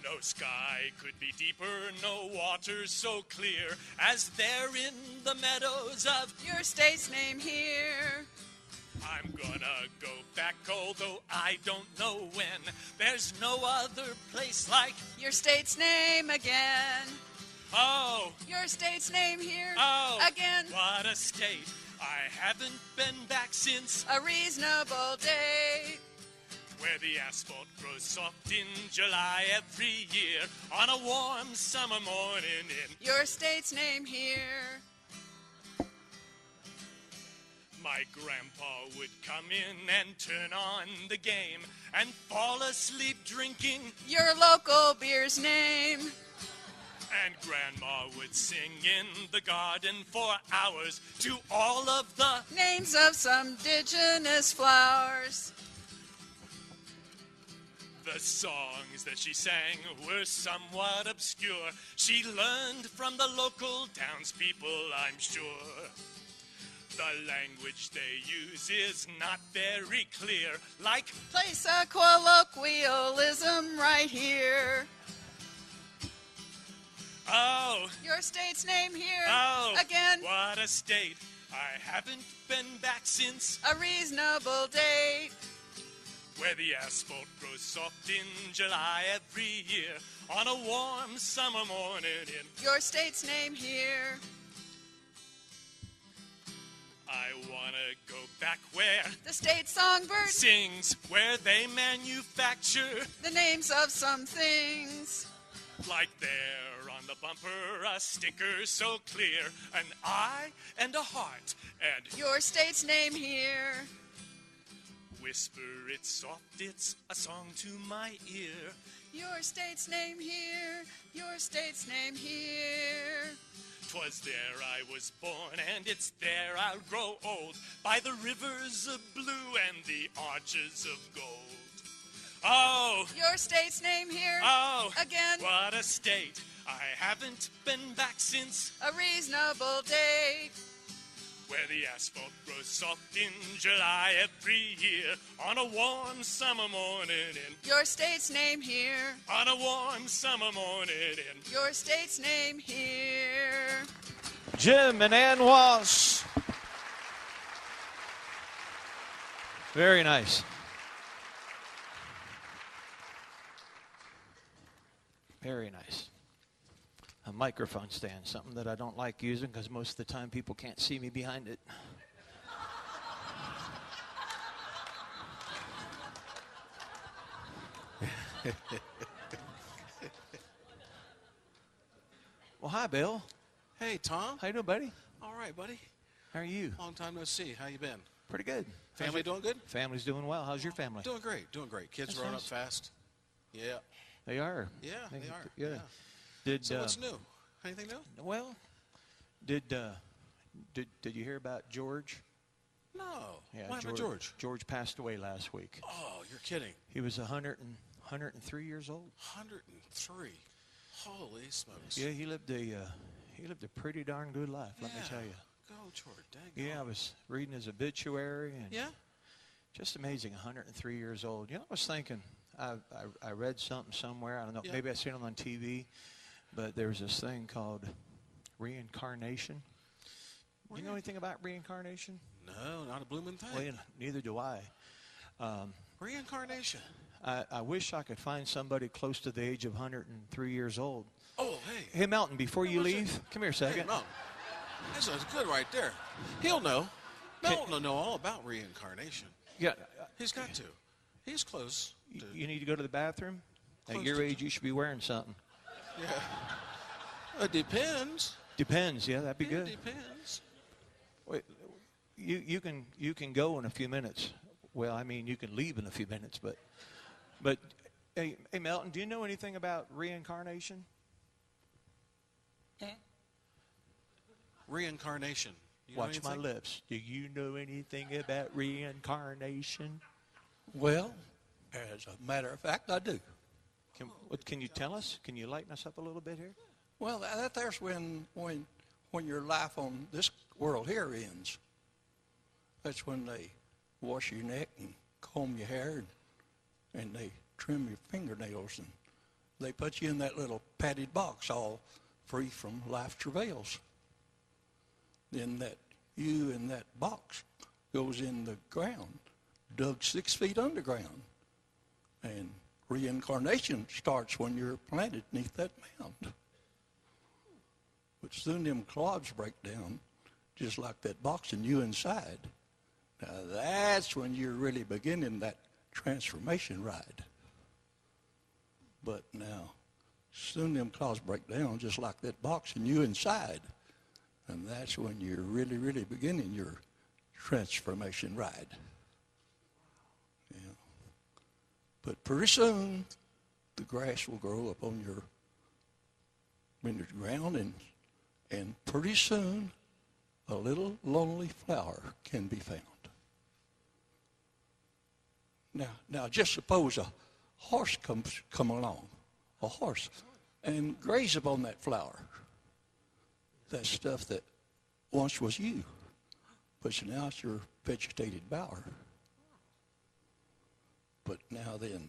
No sky could be deeper, no water so clear as there in the meadows of
your state's name here.
I'm gonna go back, although I don't know when. There's no other place like
your state's name again.
Oh,
your state's name here.
Oh,
again.
What a state. I haven't been back since
a reasonable day,
where the asphalt grows soft in July every year on a warm summer morning in
your state's name here.
My grandpa would come in and turn on the game and fall asleep drinking
your local beer's name.
And Grandma would sing in the garden for hours to all of the
names of some indigenous flowers.
The songs that she sang were somewhat obscure. She learned from the local townspeople, I'm sure. The language they use is not very clear, like
place a colloquialism right here.
Oh,
your state's name here.
Oh,
again.
What a state. I haven't been back since
a reasonable date,
where the asphalt grows soft in July every year on a warm summer morning in
your state's name here.
I wanna go back where
the state songbird
sings, where they manufacture
the names of some things.
Like there on the bumper, a sticker so clear, an eye and a heart, and
your state's name here.
Whisper it soft, it's a song to my ear.
Your state's name here, your state's name here.
'Twas there I was born, and it's there I'll grow old, by the rivers of blue and the arches of gold. Oh,
your state's name here.
Oh,
again.
What a state. I haven't been back since
a reasonable day,
where the asphalt grows soft in July every year on a warm summer morning in
your state's name here.
On a warm summer morning in
your state's name here.
Jim and Ann Walsh. Very nice. Very nice. A microphone stand, something that I don't like using because most of the time people can't see me behind it. Well, hi, Bill.
Hey, Tom.
How you doing, buddy?
All right, buddy.
How are you?
Long time no see. How you been?
Pretty good.
Family doing good?
Family's doing well. How's your family?
Doing great. Doing great. Kids
That's
growing
nice.
up fast. Yeah.
They are.
Yeah, they are.
Yeah. Did
so what's new? Anything new?
Well, did you hear about George?
No.
Yeah,
What happened to George?
George passed away last week.
Oh, you're kidding.
He was 103 years old.
103. Holy smokes.
Yeah, he lived a pretty darn good life, let me tell you.
Go, George. Dang.
Yeah, I was reading his obituary, and
yeah,
just amazing. 103 years old. You know, I was thinking, I read something somewhere. I don't know.
Yeah.
Maybe I seen it on TV, but there's this thing called reincarnation. Do you know anything about reincarnation?
No, not a blooming thing.
Well, neither do I.
Reincarnation.
I wish I could find somebody close to the age of 103 years old.
Oh, hey.
Hey, Melton, before you leave, come here a second.
Hey, Melton. That's good right there. He'll know. Melton will know all about reincarnation.
Yeah.
He's got to. He's close.
You need to go to the bathroom?
Close
At your
to-
age, you should be wearing something.
Yeah. It depends.
Depends. Yeah, that'd be good.
It depends.
Wait, you can go in a few minutes. Well, I mean, you can leave in a few minutes, but hey, Melton, do you know anything about reincarnation?
Reincarnation.
Watch my lips. Do you know anything about reincarnation?
Well, as a matter of fact, I do.
What can you tell us? Can you lighten us up a little bit here?
Well, there's when your life on this world here ends. That's when they wash your neck and comb your hair and they trim your fingernails and they put you in that little padded box all free from life travails. Then that you in that box goes in the ground, dug 6 feet underground. And reincarnation starts when you're planted beneath that mound. But soon them clods break down, just like that box and you inside. Now that's when you're really beginning that transformation ride. But now, soon them clods break down, just like that box and you inside. And that's when you're really, really beginning your transformation ride. Yeah. But pretty soon, the grass will grow up on your ground, and pretty soon, a little lonely flower can be found. Now, just suppose a horse come along, a horse, and graze upon that flower. That stuff that once was you, but now it's your vegetated bower. But now then,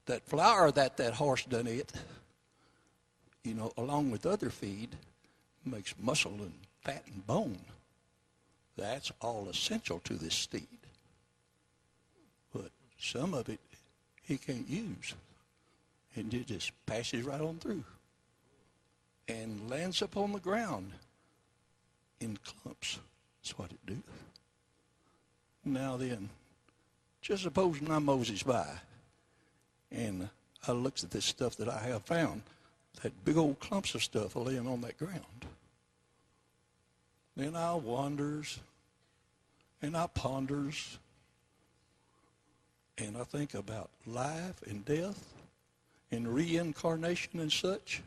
that flower that horse done ate, along with other feed, makes muscle and fat and bone. That's all essential to this steed. But some of it he can't use. And it just passes right on through and lands up on the ground in clumps. That's what it do. Now then, just supposing I'm Moses by, and I looks at this stuff that I have found, that big old clumps of stuff laying on that ground. Then I wonders, and I ponders, and I think about life and death and reincarnation and such.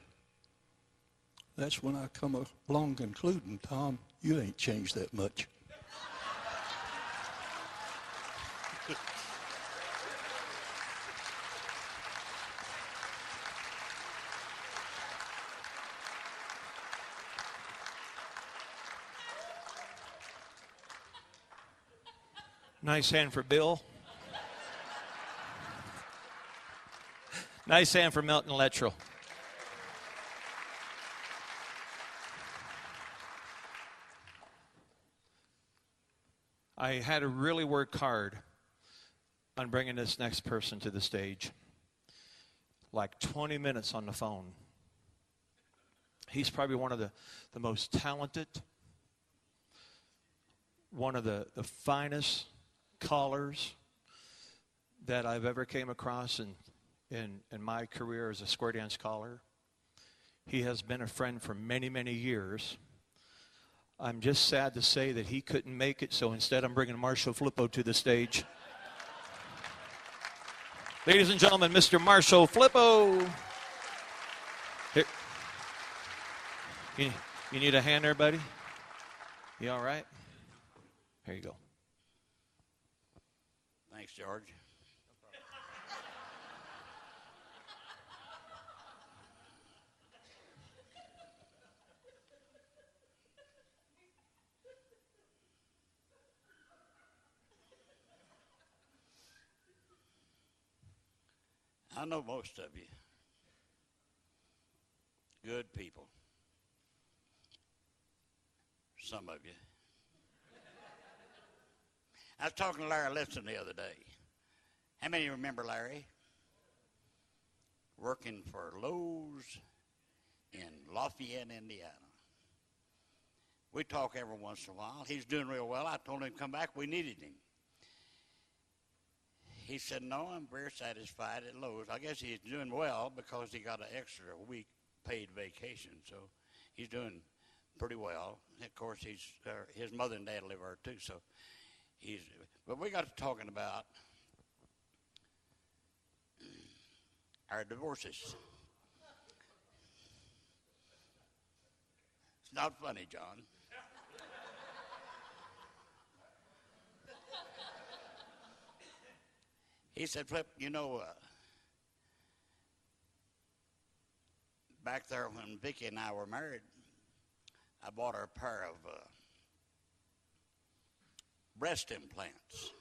That's when I come along concluding, Tom, you ain't changed that much.
Nice hand for Bill. Nice hand for Milton Lettrell. I had to really work hard on bringing this next person to the stage. Like 20 minutes on the phone. He's probably one of the most talented, one of the finest callers that I've ever came across in my career as a square dance caller. He has been a friend for many, many years. I'm just sad to say that he couldn't make it, so instead I'm bringing Marshall Flippo to the stage. Ladies and gentlemen, Mr. Marshall Flippo. Here. You need a hand there, buddy? You all right? Here you go.
Thanks, George. I know most of you. Good people. Some of you. I was talking to Larry Lipson the other day. How many remember Larry? Working for Lowe's in Lafayette, Indiana. We talk every once in a while. He's doing real well. I told him to come back. We needed him. He said, no, I'm very satisfied at Lowe's. I guess he's doing well because he got an extra week paid vacation. So he's doing pretty well. Of course, his mother and dad live there too. So but we got to talking about our divorces. It's not funny, John. He said, Flip, you know, back there when Vicki and I were married, I bought her a pair of breast implants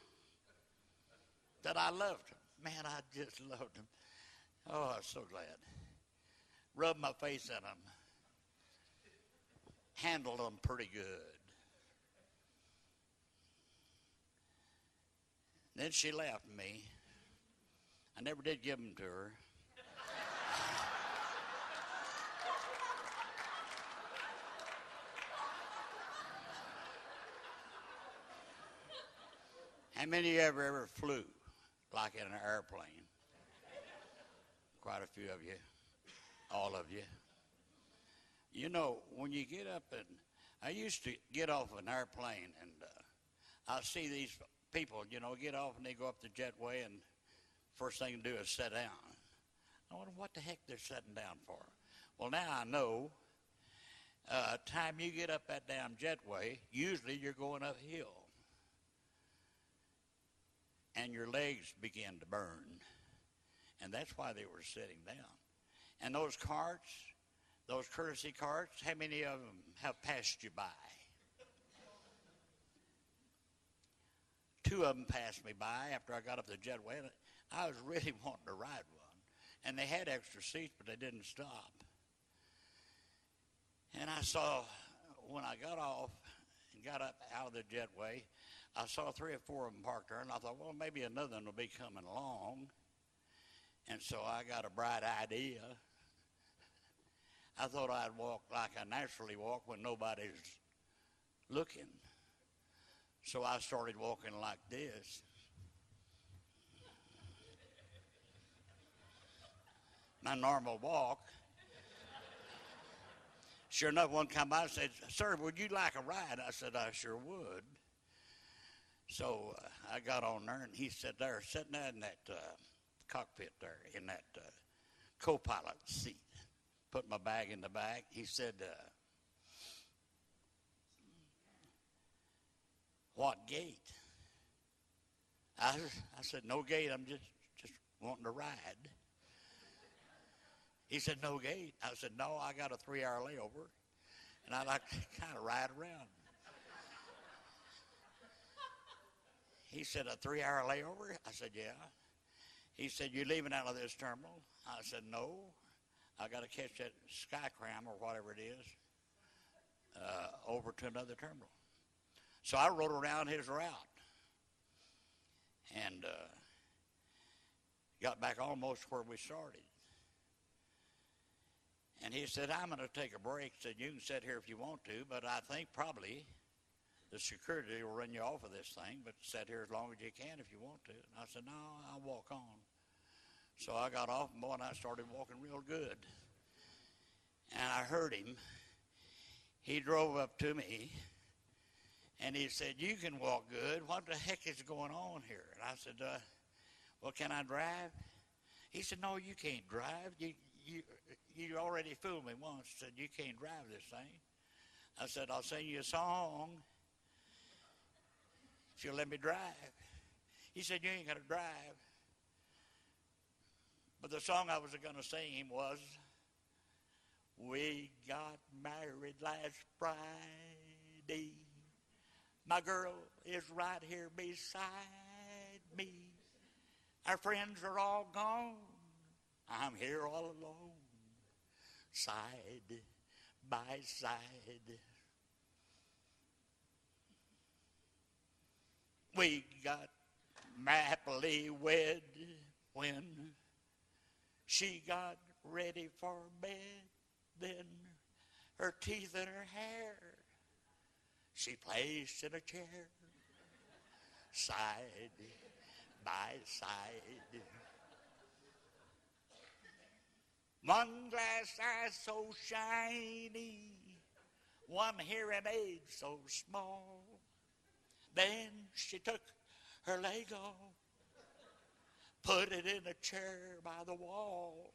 that I loved. Man, I just loved them. Oh, I was so glad. Rubbed my face in them. Handled them pretty good. Then she left me. I never did give them to her. How many of you ever flew like in an airplane? Quite a few of you, all of you. You know, when you get up and I used to get off an airplane and I see these people, you know, get off and they go up the jetway and first thing to do is sit down. I wonder what the heck they're sitting down for. Well, now I know. Time you get up that damn jetway, usually you're going uphill. And your legs begin to burn. And that's why they were sitting down. And those carts, those courtesy carts, how many of them have passed you by? 2 of them passed me by after I got up the jetway. And I was really wanting to ride one. And they had extra seats, but they didn't stop. And I saw, when I got off and got up out of the jetway, I saw 3 or 4 of them parked there, and I thought, well, maybe another one will be coming along. And so I got a bright idea. I thought I'd walk like I naturally walk when nobody's looking. So I started walking like this. My normal walk. Sure enough, one come by and said, sir, would you like a ride? I said, I sure would. So I got on there, and he sat there, sitting there in that cockpit there, in that co-pilot seat. Put my bag in the back. He said, what gate? I said, no gate, I'm just wanting to ride. He said, no gate. I said, no, I got a 3-hour layover, and I'd like to kind of ride around. He said, a 3-hour layover? I said, yeah. He said, you leaving out of this terminal? I said, no. I got to catch that Skycram or whatever it is over to another terminal. So I rode around his route and got back almost where we started. And he said, I'm going to take a break. He said, you can sit here if you want to, but I think probably the security will run you off of this thing, but sit here as long as you can if you want to. And I said, no, I'll walk on. So I got off, and boy, and I started walking real good. And I heard him. He drove up to me, and he said, you can walk good. What the heck is going on here? And I said, well, can I drive? He said, no, you can't drive. You already fooled me once. Said, you can't drive this thing. I said, I'll sing you a song if you'll let me drive. He said, you ain't got to drive. But the song I was going to sing him was, we got married last Friday. My girl is right here beside me. Our friends are all gone. I'm here all alone, side by side. We got happily wed when she got ready for bed. Then her teeth and her hair she placed in a chair, side by side. One glass eye so shiny, one hearing aid so small. Then she took her leg off, put it in a chair by the wall.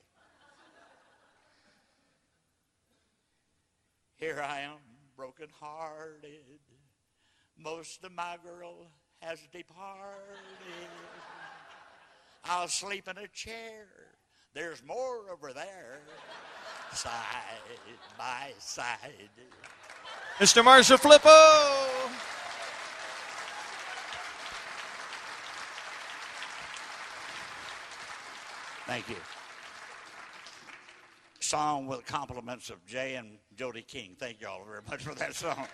Here I am, broken-hearted. Most of my girl has departed. I'll sleep in a chair. There's more over there. Side by side.
Mr. Marshall Flippo.
Thank you. Song with compliments of Jay and Jody King. Thank you all very much for that song.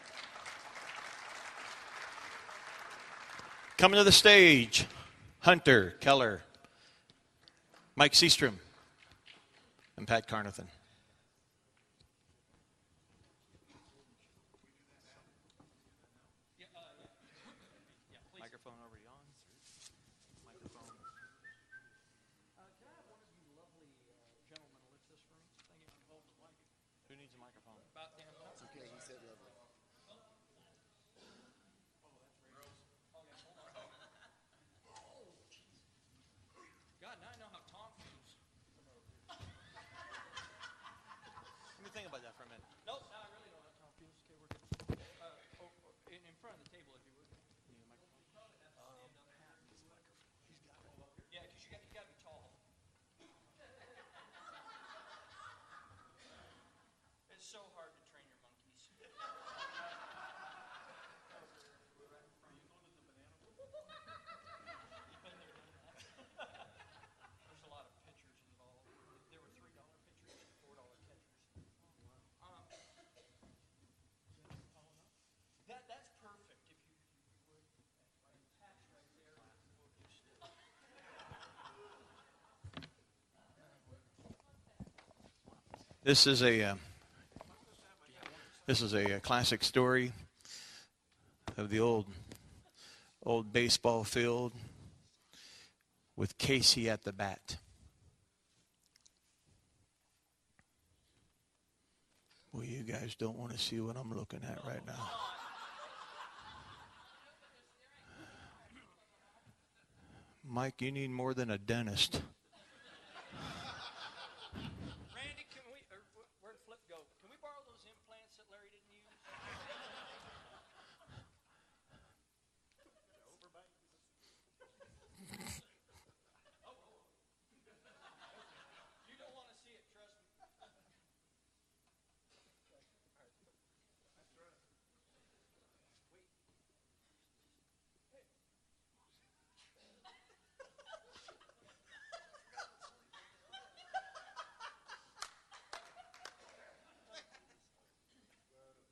Coming to the stage, Hunter Keller, Mike Seastrom, and Pat Carnathan. Microphone already on? Microphone.
Can I have one of you lovely gentlemen lift this for me? Thank you.
Who needs a microphone?
About damn well.
It's okay, he said lovely.
God, now I know how Tom feels.
Let me think about that for a minute.
Nope, now I really know how Tom feels. Okay, we're good. In front of the table, if you would. Yeah, because you got to be tall. It's so hard to train your monkeys. There's a lot of pitchers involved. There were $3 pitchers and $4 catchers. That's perfect if you would. Patch right there.
This is a classic story of the old baseball field with Casey at the bat. Well, you guys don't want to see what I'm looking at right now. Mike, you need more than a dentist.
Randy, where'd Flip go? Can we borrow those implants that Larry didn't use? You don't want to see it, trust me.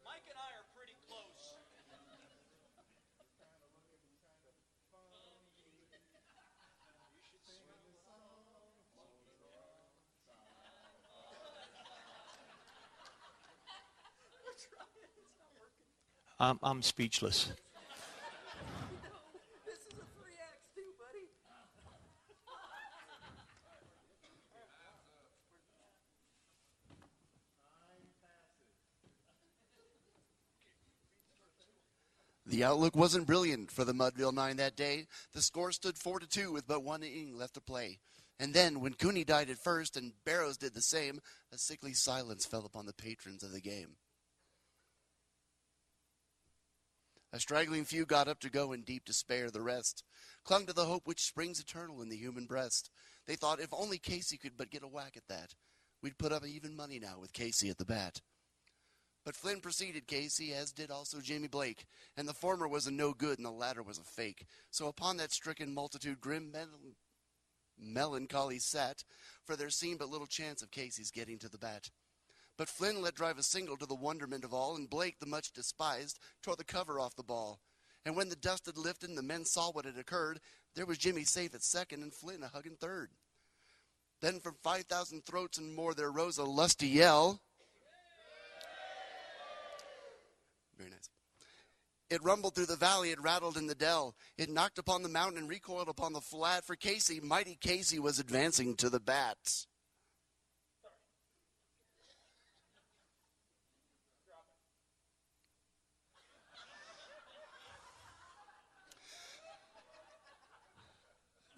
Mike and I are pretty close.
I'm speechless.
This is a 3X too, buddy.
The outlook wasn't brilliant for the Mudville Nine that day. The score stood 4-2 with but one inning left to play. And then, when Cooney died at first and Barrows did the same, a sickly silence fell upon the patrons of the game. A straggling few got up to go in deep despair. The rest clung to the hope which springs eternal in the human breast. They thought if only Casey could but get a whack at that, we'd put up even money now with Casey at the bat. But Flynn preceded Casey, as did also Jamie Blake, and the former was a no good and the latter was a fake. So upon that stricken multitude grim melancholy sat, for there seemed but little chance of Casey's getting to the bat. But Flynn let drive a single to the wonderment of all, and Blake, the much despised, tore the cover off the ball. And when the dust had lifted and the men saw what had occurred, there was Jimmy safe at second and Flynn a hugging third. Then from 5,000 throats and more there rose a lusty yell. Very nice. It rumbled through the valley, it rattled in the dell. It knocked upon the mountain and recoiled upon the flat. For Casey, mighty Casey, was advancing to the bat.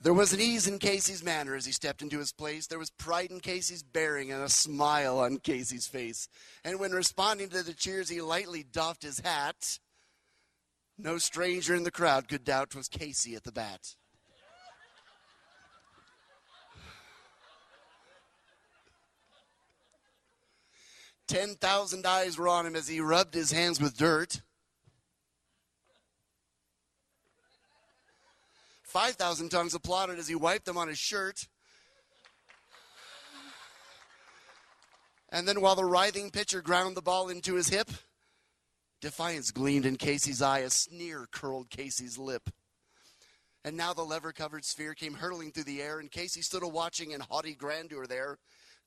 There was an ease in Casey's manner as he stepped into his place. There was pride in Casey's bearing and a smile on Casey's face. And when responding to the cheers, he lightly doffed his hat. No stranger in the crowd could doubt 'twas Casey at the bat. 10,000 eyes were on him as he rubbed his hands with dirt. 5,000 tongues applauded as he wiped them on his shirt. And then while the writhing pitcher ground the ball into his hip, defiance gleamed in Casey's eye. A sneer curled Casey's lip. And now the lever-covered sphere came hurtling through the air, and Casey stood a-watching in haughty grandeur there.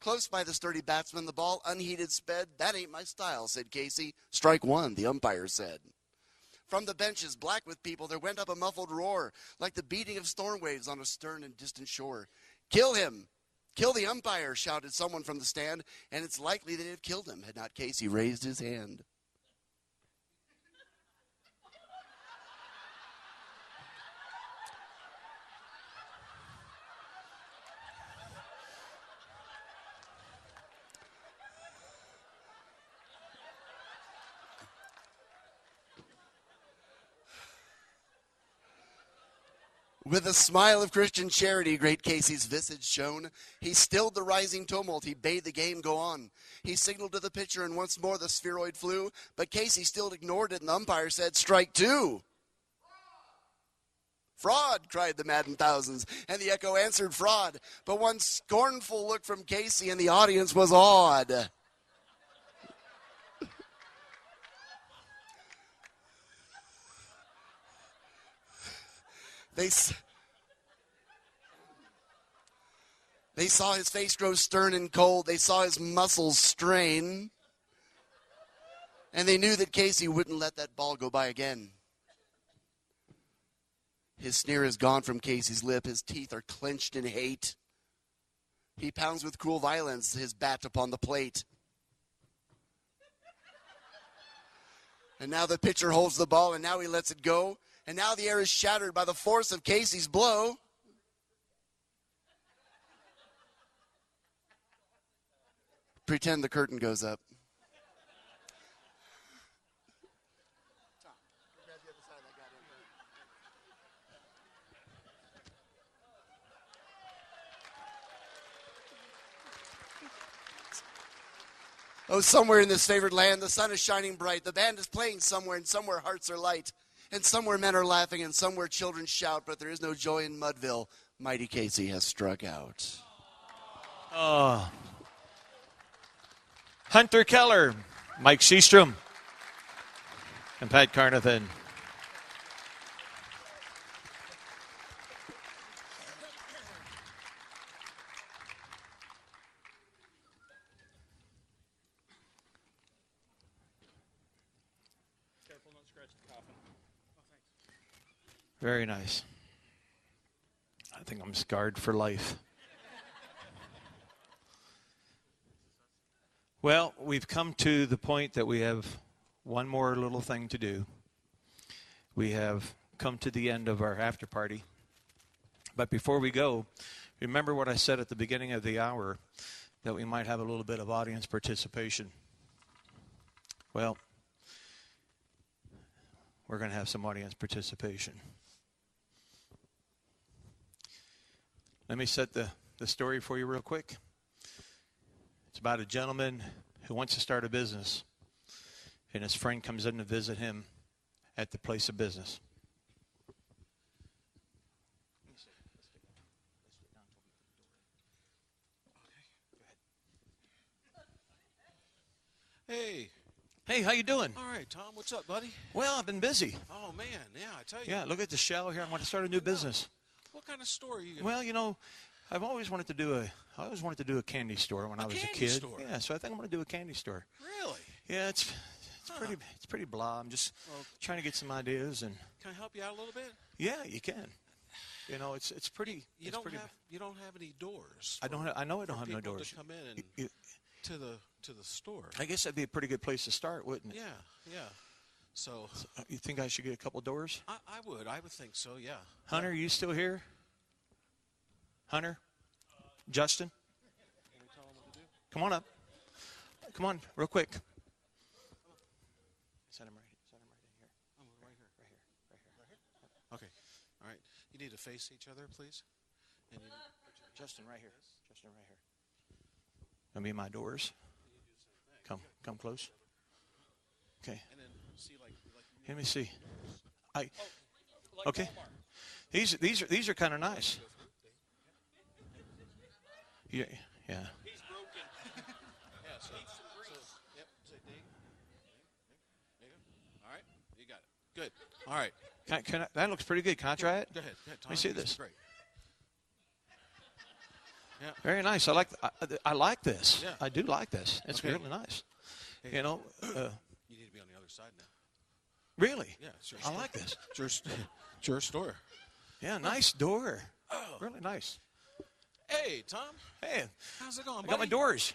Close by the sturdy batsman, the ball unheeded sped. That ain't my style, said Casey. Strike one, the umpire said. From the benches, black with people, there went up a muffled roar, like the beating of storm waves on a stern and distant shore. Kill him! Kill the umpire, shouted someone from the stand, and it's likely they'd have killed him had not Casey raised his hand. With a smile of Christian charity, great Casey's visage shone. He stilled the rising tumult. He bade the game go on. He signaled to the pitcher, and once more the spheroid flew. But Casey still ignored it, and the umpire said, strike two. Fraud, cried the maddened thousands, and the echo answered fraud. But one scornful look from Casey, and the audience was awed. They saw his face grow stern and cold. They saw his muscles strain. And they knew that Casey wouldn't let that ball go by again. His sneer is gone from Casey's lip. His teeth are clenched in hate. He pounds with cruel violence his bat upon the plate. And now the pitcher holds the ball, and now he lets it go. And now the air is shattered by the force of Casey's blow. Pretend the curtain goes up. Oh, somewhere in this favored land, the sun is shining bright. The band is playing somewhere, and somewhere hearts are light. And somewhere men are laughing, and somewhere children shout, but there is no joy in Mudville. Mighty Casey has struck out.
Oh. Hunter Keller, Mike Seastrom, and Pat Carnathan.
Careful, don't scratch the coffin. Oh, thanks.
Very nice. I think I'm scarred for life. Well, we've come to the point that we have one more little thing to do. We have come to the end of our after party. But before we go, remember what I said at the beginning of the hour, that we might have a little bit of audience participation. Well, we're going to have some audience participation. Let me set the story for you real quick. It's about a gentleman who wants to start a business, and his friend comes in to visit him at the place of business.
Hey.
Hey, how you doing?
All right, Tom. What's up, buddy?
Well, I've been busy.
Oh, man. Yeah, I tell you.
Yeah, look at the shell here. I want to start a new business.
What kind of store are you going to...
Well, you know, I always wanted to do a candy store when I was a kid.
Store?
Yeah, so I think I'm going to do a candy store.
Really?
Yeah, it's pretty blah. I'm just trying to get some ideas and.
Can I help you out a little bit?
Yeah, you can. You know, it's pretty.
You don't have any doors.
I know I don't have no
people
doors.
to come in and to the store.
I guess that'd be a pretty good place to start, wouldn't it?
Yeah. So
you think I should get a couple doors?
I would think so. Yeah.
Hunter, you still here? Hunter, Justin,
Can we tell them what to do?
come on up. Come on, real quick. Set him right in here.
Right here. Okay. All right. You need to face each other, please. And you
Justin, right here. Gonna be my doors. Come close. Okay.
And then see like
Let me see. Okay. These are kind of nice. Yeah. Yeah.
He's broken. Yeah. So yep. Say ding. There you go. All right. You got it. Good. All right.
Can I, that looks pretty good. Can I try it?
Go ahead.
Let me see this.
Great. Yeah.
Very nice. I like this.
Yeah.
I do like this. It's
Okay.
really nice.
Hey,
You know.
you need to be on the other side now.
Really?
Yeah. It's your
I
store.
like this.
It's your store.
Yeah. Nice door. Really nice.
Hey, Tom.
Hey.
How's it going,
I got my
buddy?
doors.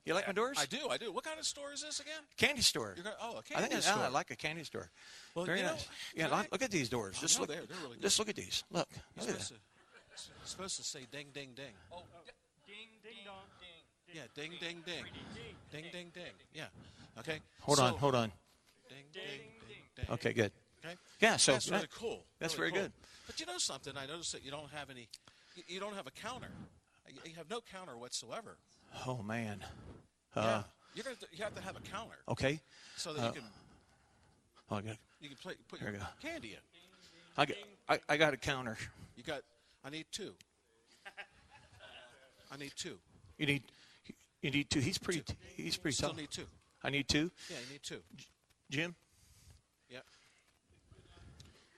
You like my doors?
I do. What kind of store is this again?
Candy store.
A candy
I think
store.
I like a candy store.
Well,
Very
you know,
nice. Yeah, look at these doors. Just look.
They're really good.
Just look at these. Look.
You're
Look at
supposed,
that.
you're supposed to say ding, ding, ding.
Oh, ding, ding, dong, ding.
Yeah, ding, ding, ding. Ding, ding, ding. Yeah. Okay.
Hold on.
Ding, ding, ding, ding.
Okay, good.
Okay.
Yeah, so
That's really cool.
That's
really
very
cool.
good.
But you know something? I noticed that you don't have any. You don't have a counter. You have no counter whatsoever.
Oh man.
Yeah. You have to have a counter.
Okay.
So that you can.
Oh, I got.
You can put
Here
your
we go.
candy in.
I got a counter.
You got. I need two. I need two.
You need two. He's pretty. He's pretty
Still
tall.
need two.
I need two.
Yeah, you need two.
Jim.
Yeah.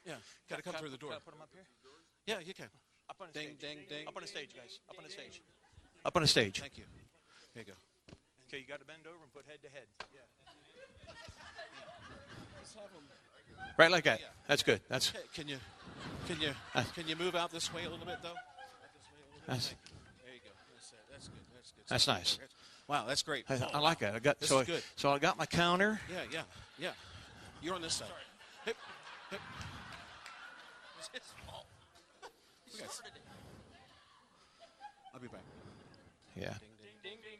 Yeah. Got to come through the door.
Can I put them up here?
Yeah, you can.
Up on the
Ding,
stage.
ding, ding.
Up on the stage, guys. Up on the stage. Up on the stage.
Thank you. Here you go.
Okay, you got to bend over and put head to head. Yeah.
Let's have 'em.
Right like that.
Yeah.
That's good. That's.
Okay, can you move out this way a little bit though?
That's,
There you go. That's good. That's good.
That's nice.
Wow, that's great.
I like that. I got
This
so
is good.
so I got my counter.
Yeah. You're on this side. Hip.
It's small.
We got- I'll be back.
Yeah.
Ding, ding, ding.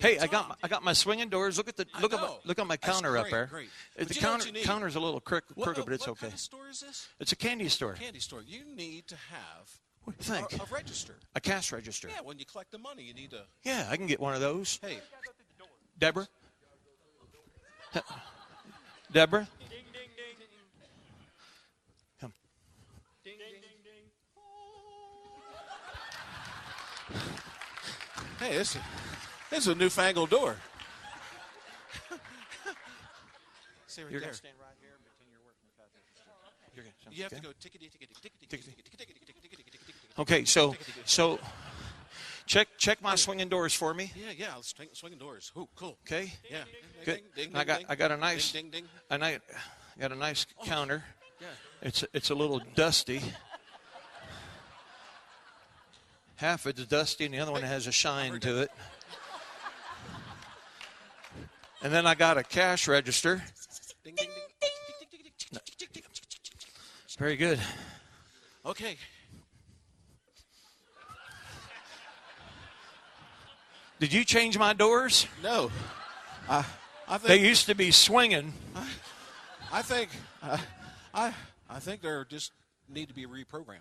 Hey,
Tom.
I got my swinging doors. Look at my
That's
counter up
great,
there.
great.
The
But you know what you need?
counter's a little crooked, but it's
what
okay.
kind of store is this?
It's a candy store.
Candy store. You need to have
What do you think?
a register.
A cash register.
Yeah, when you collect the money, you need to.
Yeah, I can get one of those.
Hey,
Deborah. Deborah.
Ding, ding, ding.
Come.
Ding, ding, ding.
hey, this is a newfangled door. See right
You're
there.
gonna stand right here, pretend you're working the cash register. You're gonna-
You have to
okay?
go tickety tickety tickety tickety tickety tickety tickety.
Okay, so check my swinging doors for me.
Yeah. Swinging doors. Ooh, cool.
Okay.
Yeah.
Good.
Ding, ding,
I got
ding,
I got a nice
ding, ding, ding.
and I got a nice counter.
Yeah.
It's a little dusty. Half of it's dusty, and the other one has a shine to it. And then I got a cash register.
Ding, ding, ding.
Very good.
Okay.
Did you change my doors?
No. I think
They used to be swinging.
I think they're just need to be reprogrammed.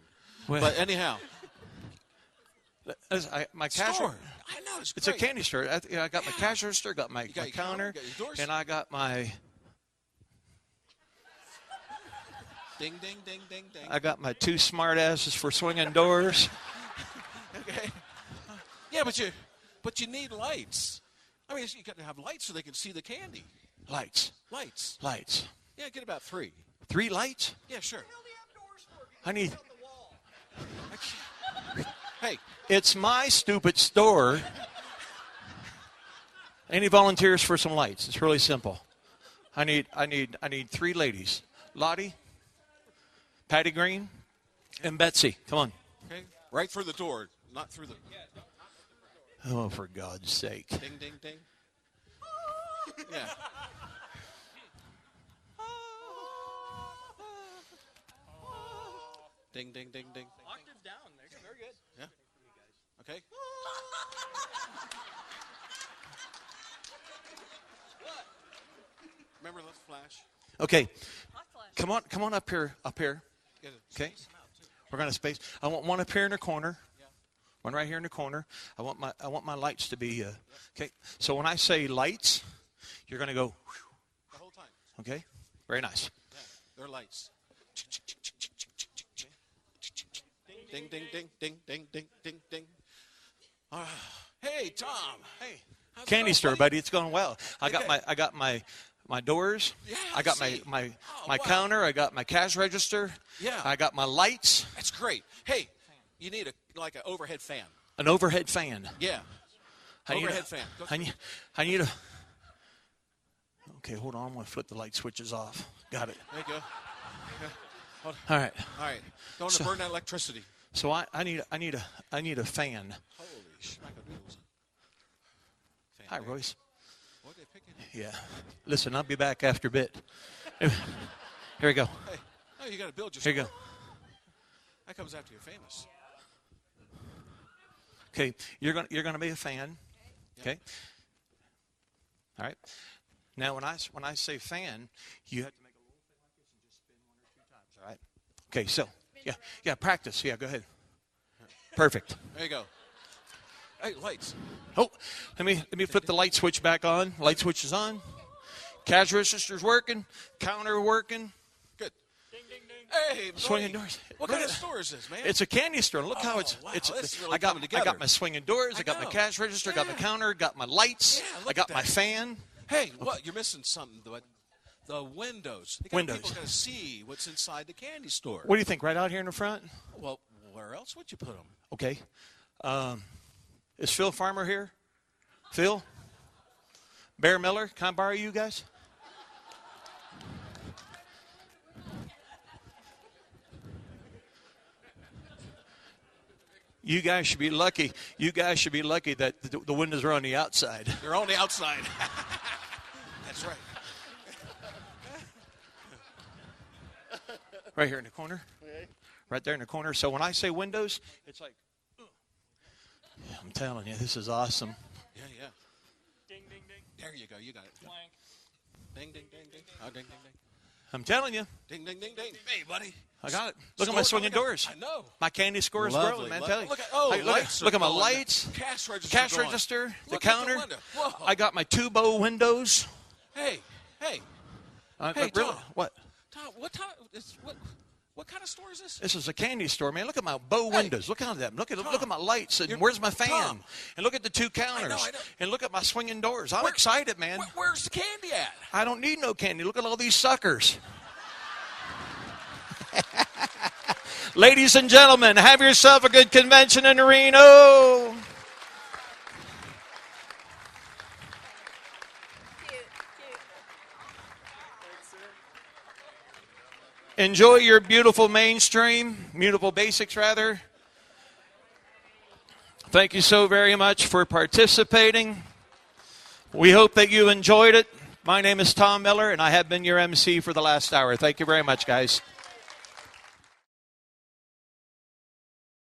Well-
But anyhow,
My cash.
store. I know it's
It's a
great.
candy store. I got my cash register, got my
got your
counter,
got your doors.
and I got my
Ding, ding, ding, ding, ding.
I got my two smart asses for swinging doors.
Okay. Yeah, but you need lights. I mean, you got to have lights so they can see the candy.
Lights.
Lights. Yeah, get about 3.
3 lights?
Yeah, sure.
I need.
Hey,
It's my stupid store. Any volunteers for some lights? It's really simple. I need 3 ladies. Lottie, Patty Green, and Betsy. Come on.
okay, right through the door, not through the.
Oh, for God's sake.
Ding, ding, ding. Yeah. Ding, ding, ding, ding.
Octave down. They're very good.
Yeah. Okay. Remember the flash?
Okay. Come on up here.
Get it.
Okay. We're going to space. I want one up here in the corner. one right here in the corner. I want my lights to be okay. So when I say lights, you're going to go
The whole time.
okay. Very nice.
Yeah, they're lights. Ding, ding, ding, ding, ding, ding, ding, ding. Hey, Tom. Hey. how's it
Candy
going,
store,
buddy?
buddy. It's going well. I
Okay.
got my doors.
Yeah,
I got
see.
my
wow.
counter. I got my cash register.
Yeah.
I got my lights.
That's great. Hey, you need like an overhead fan.
An overhead fan.
Yeah.
I need
Overhead
a-
fan. Go
I need a. Okay, hold on. I'm going to flip the light switches off. Got it.
There you go. Yeah. Hold on.
All right.
All right. Don't want to
So-
burn that electricity.
So I need a fan.
Holy schmackadoodles.
Hi, Royce.
What are they picking?
Yeah. Listen, I'll be back after a bit. Here we go.
Hey, no, you got to build your
Here you
store.
go.
That comes after you're famous.
Okay, you're gonna be a fan. Okay. All right. Now, when I say fan, you have to make a little thing like this and just spin 1 or 2 times. All right. Okay. So yeah. Practice. Yeah. Go ahead. Perfect.
There you go. Hey, lights.
Oh, let me flip the light switch back on. Light switch is on. Cash register's working. Counter working.
Good. Hey,
Swinging
buddy.
doors.
What kind of store is this, man?
It's a candy store. Look how it's.
wow,
It's.
this is really
I got.
coming together.
I got my swinging doors. I got my
know.
cash register. Got my counter. Got my lights.
Yeah,
I
look
got
at
my
that.
fan.
Hey, what? You're missing something. The windows.
Windows.
People got to see what's inside the candy store.
What do you think? Right out here in the front?
Well, where else would you put them?
Okay. Is Phil Farmer here? Phil? Bear Miller? Can I borrow you guys? You guys should be lucky. You guys should be lucky that the windows are on the outside.
They're on the outside. That's right.
Right here in the corner. Right there in the corner. So when I say windows, it's like, I'm telling you, this is awesome.
Yeah. Ding, ding, ding. There you go. You got it. Blank. Ding, ding, ding, ding. Oh, ding, ding, ding.
I'm telling you.
Ding, ding, ding, ding. Hey, buddy.
I got it. Look at my swinging doors.
I know.
My candy score is growing, man. Tell you.
Look at,
Hey,
lights
look
are
at my
going.
lights.
Cash register.
Cash
going.
register. The
Look at
counter.
window. Whoa.
I got my 2-bow windows.
Hey.
Hey,
Hey,
really?
Tom.
What?
Tom, what kind of store is this?
This is a candy store, man. Look at my bow windows. Look at them. Look at my lights. And
You're-
where's my fan?
Tom.
And look at the 2 counters.
I know.
And look at my swinging doors. I'm excited, man.
Where's the candy at?
I don't need no candy. Look at all these suckers. Ladies and gentlemen, have yourself a good convention in Reno. Enjoy your beautiful mainstream, beautiful basics rather. Thank you so very much for participating. We hope that you enjoyed it. My name is Tom Miller, and I have been your MC for the last hour. Thank you very much, guys.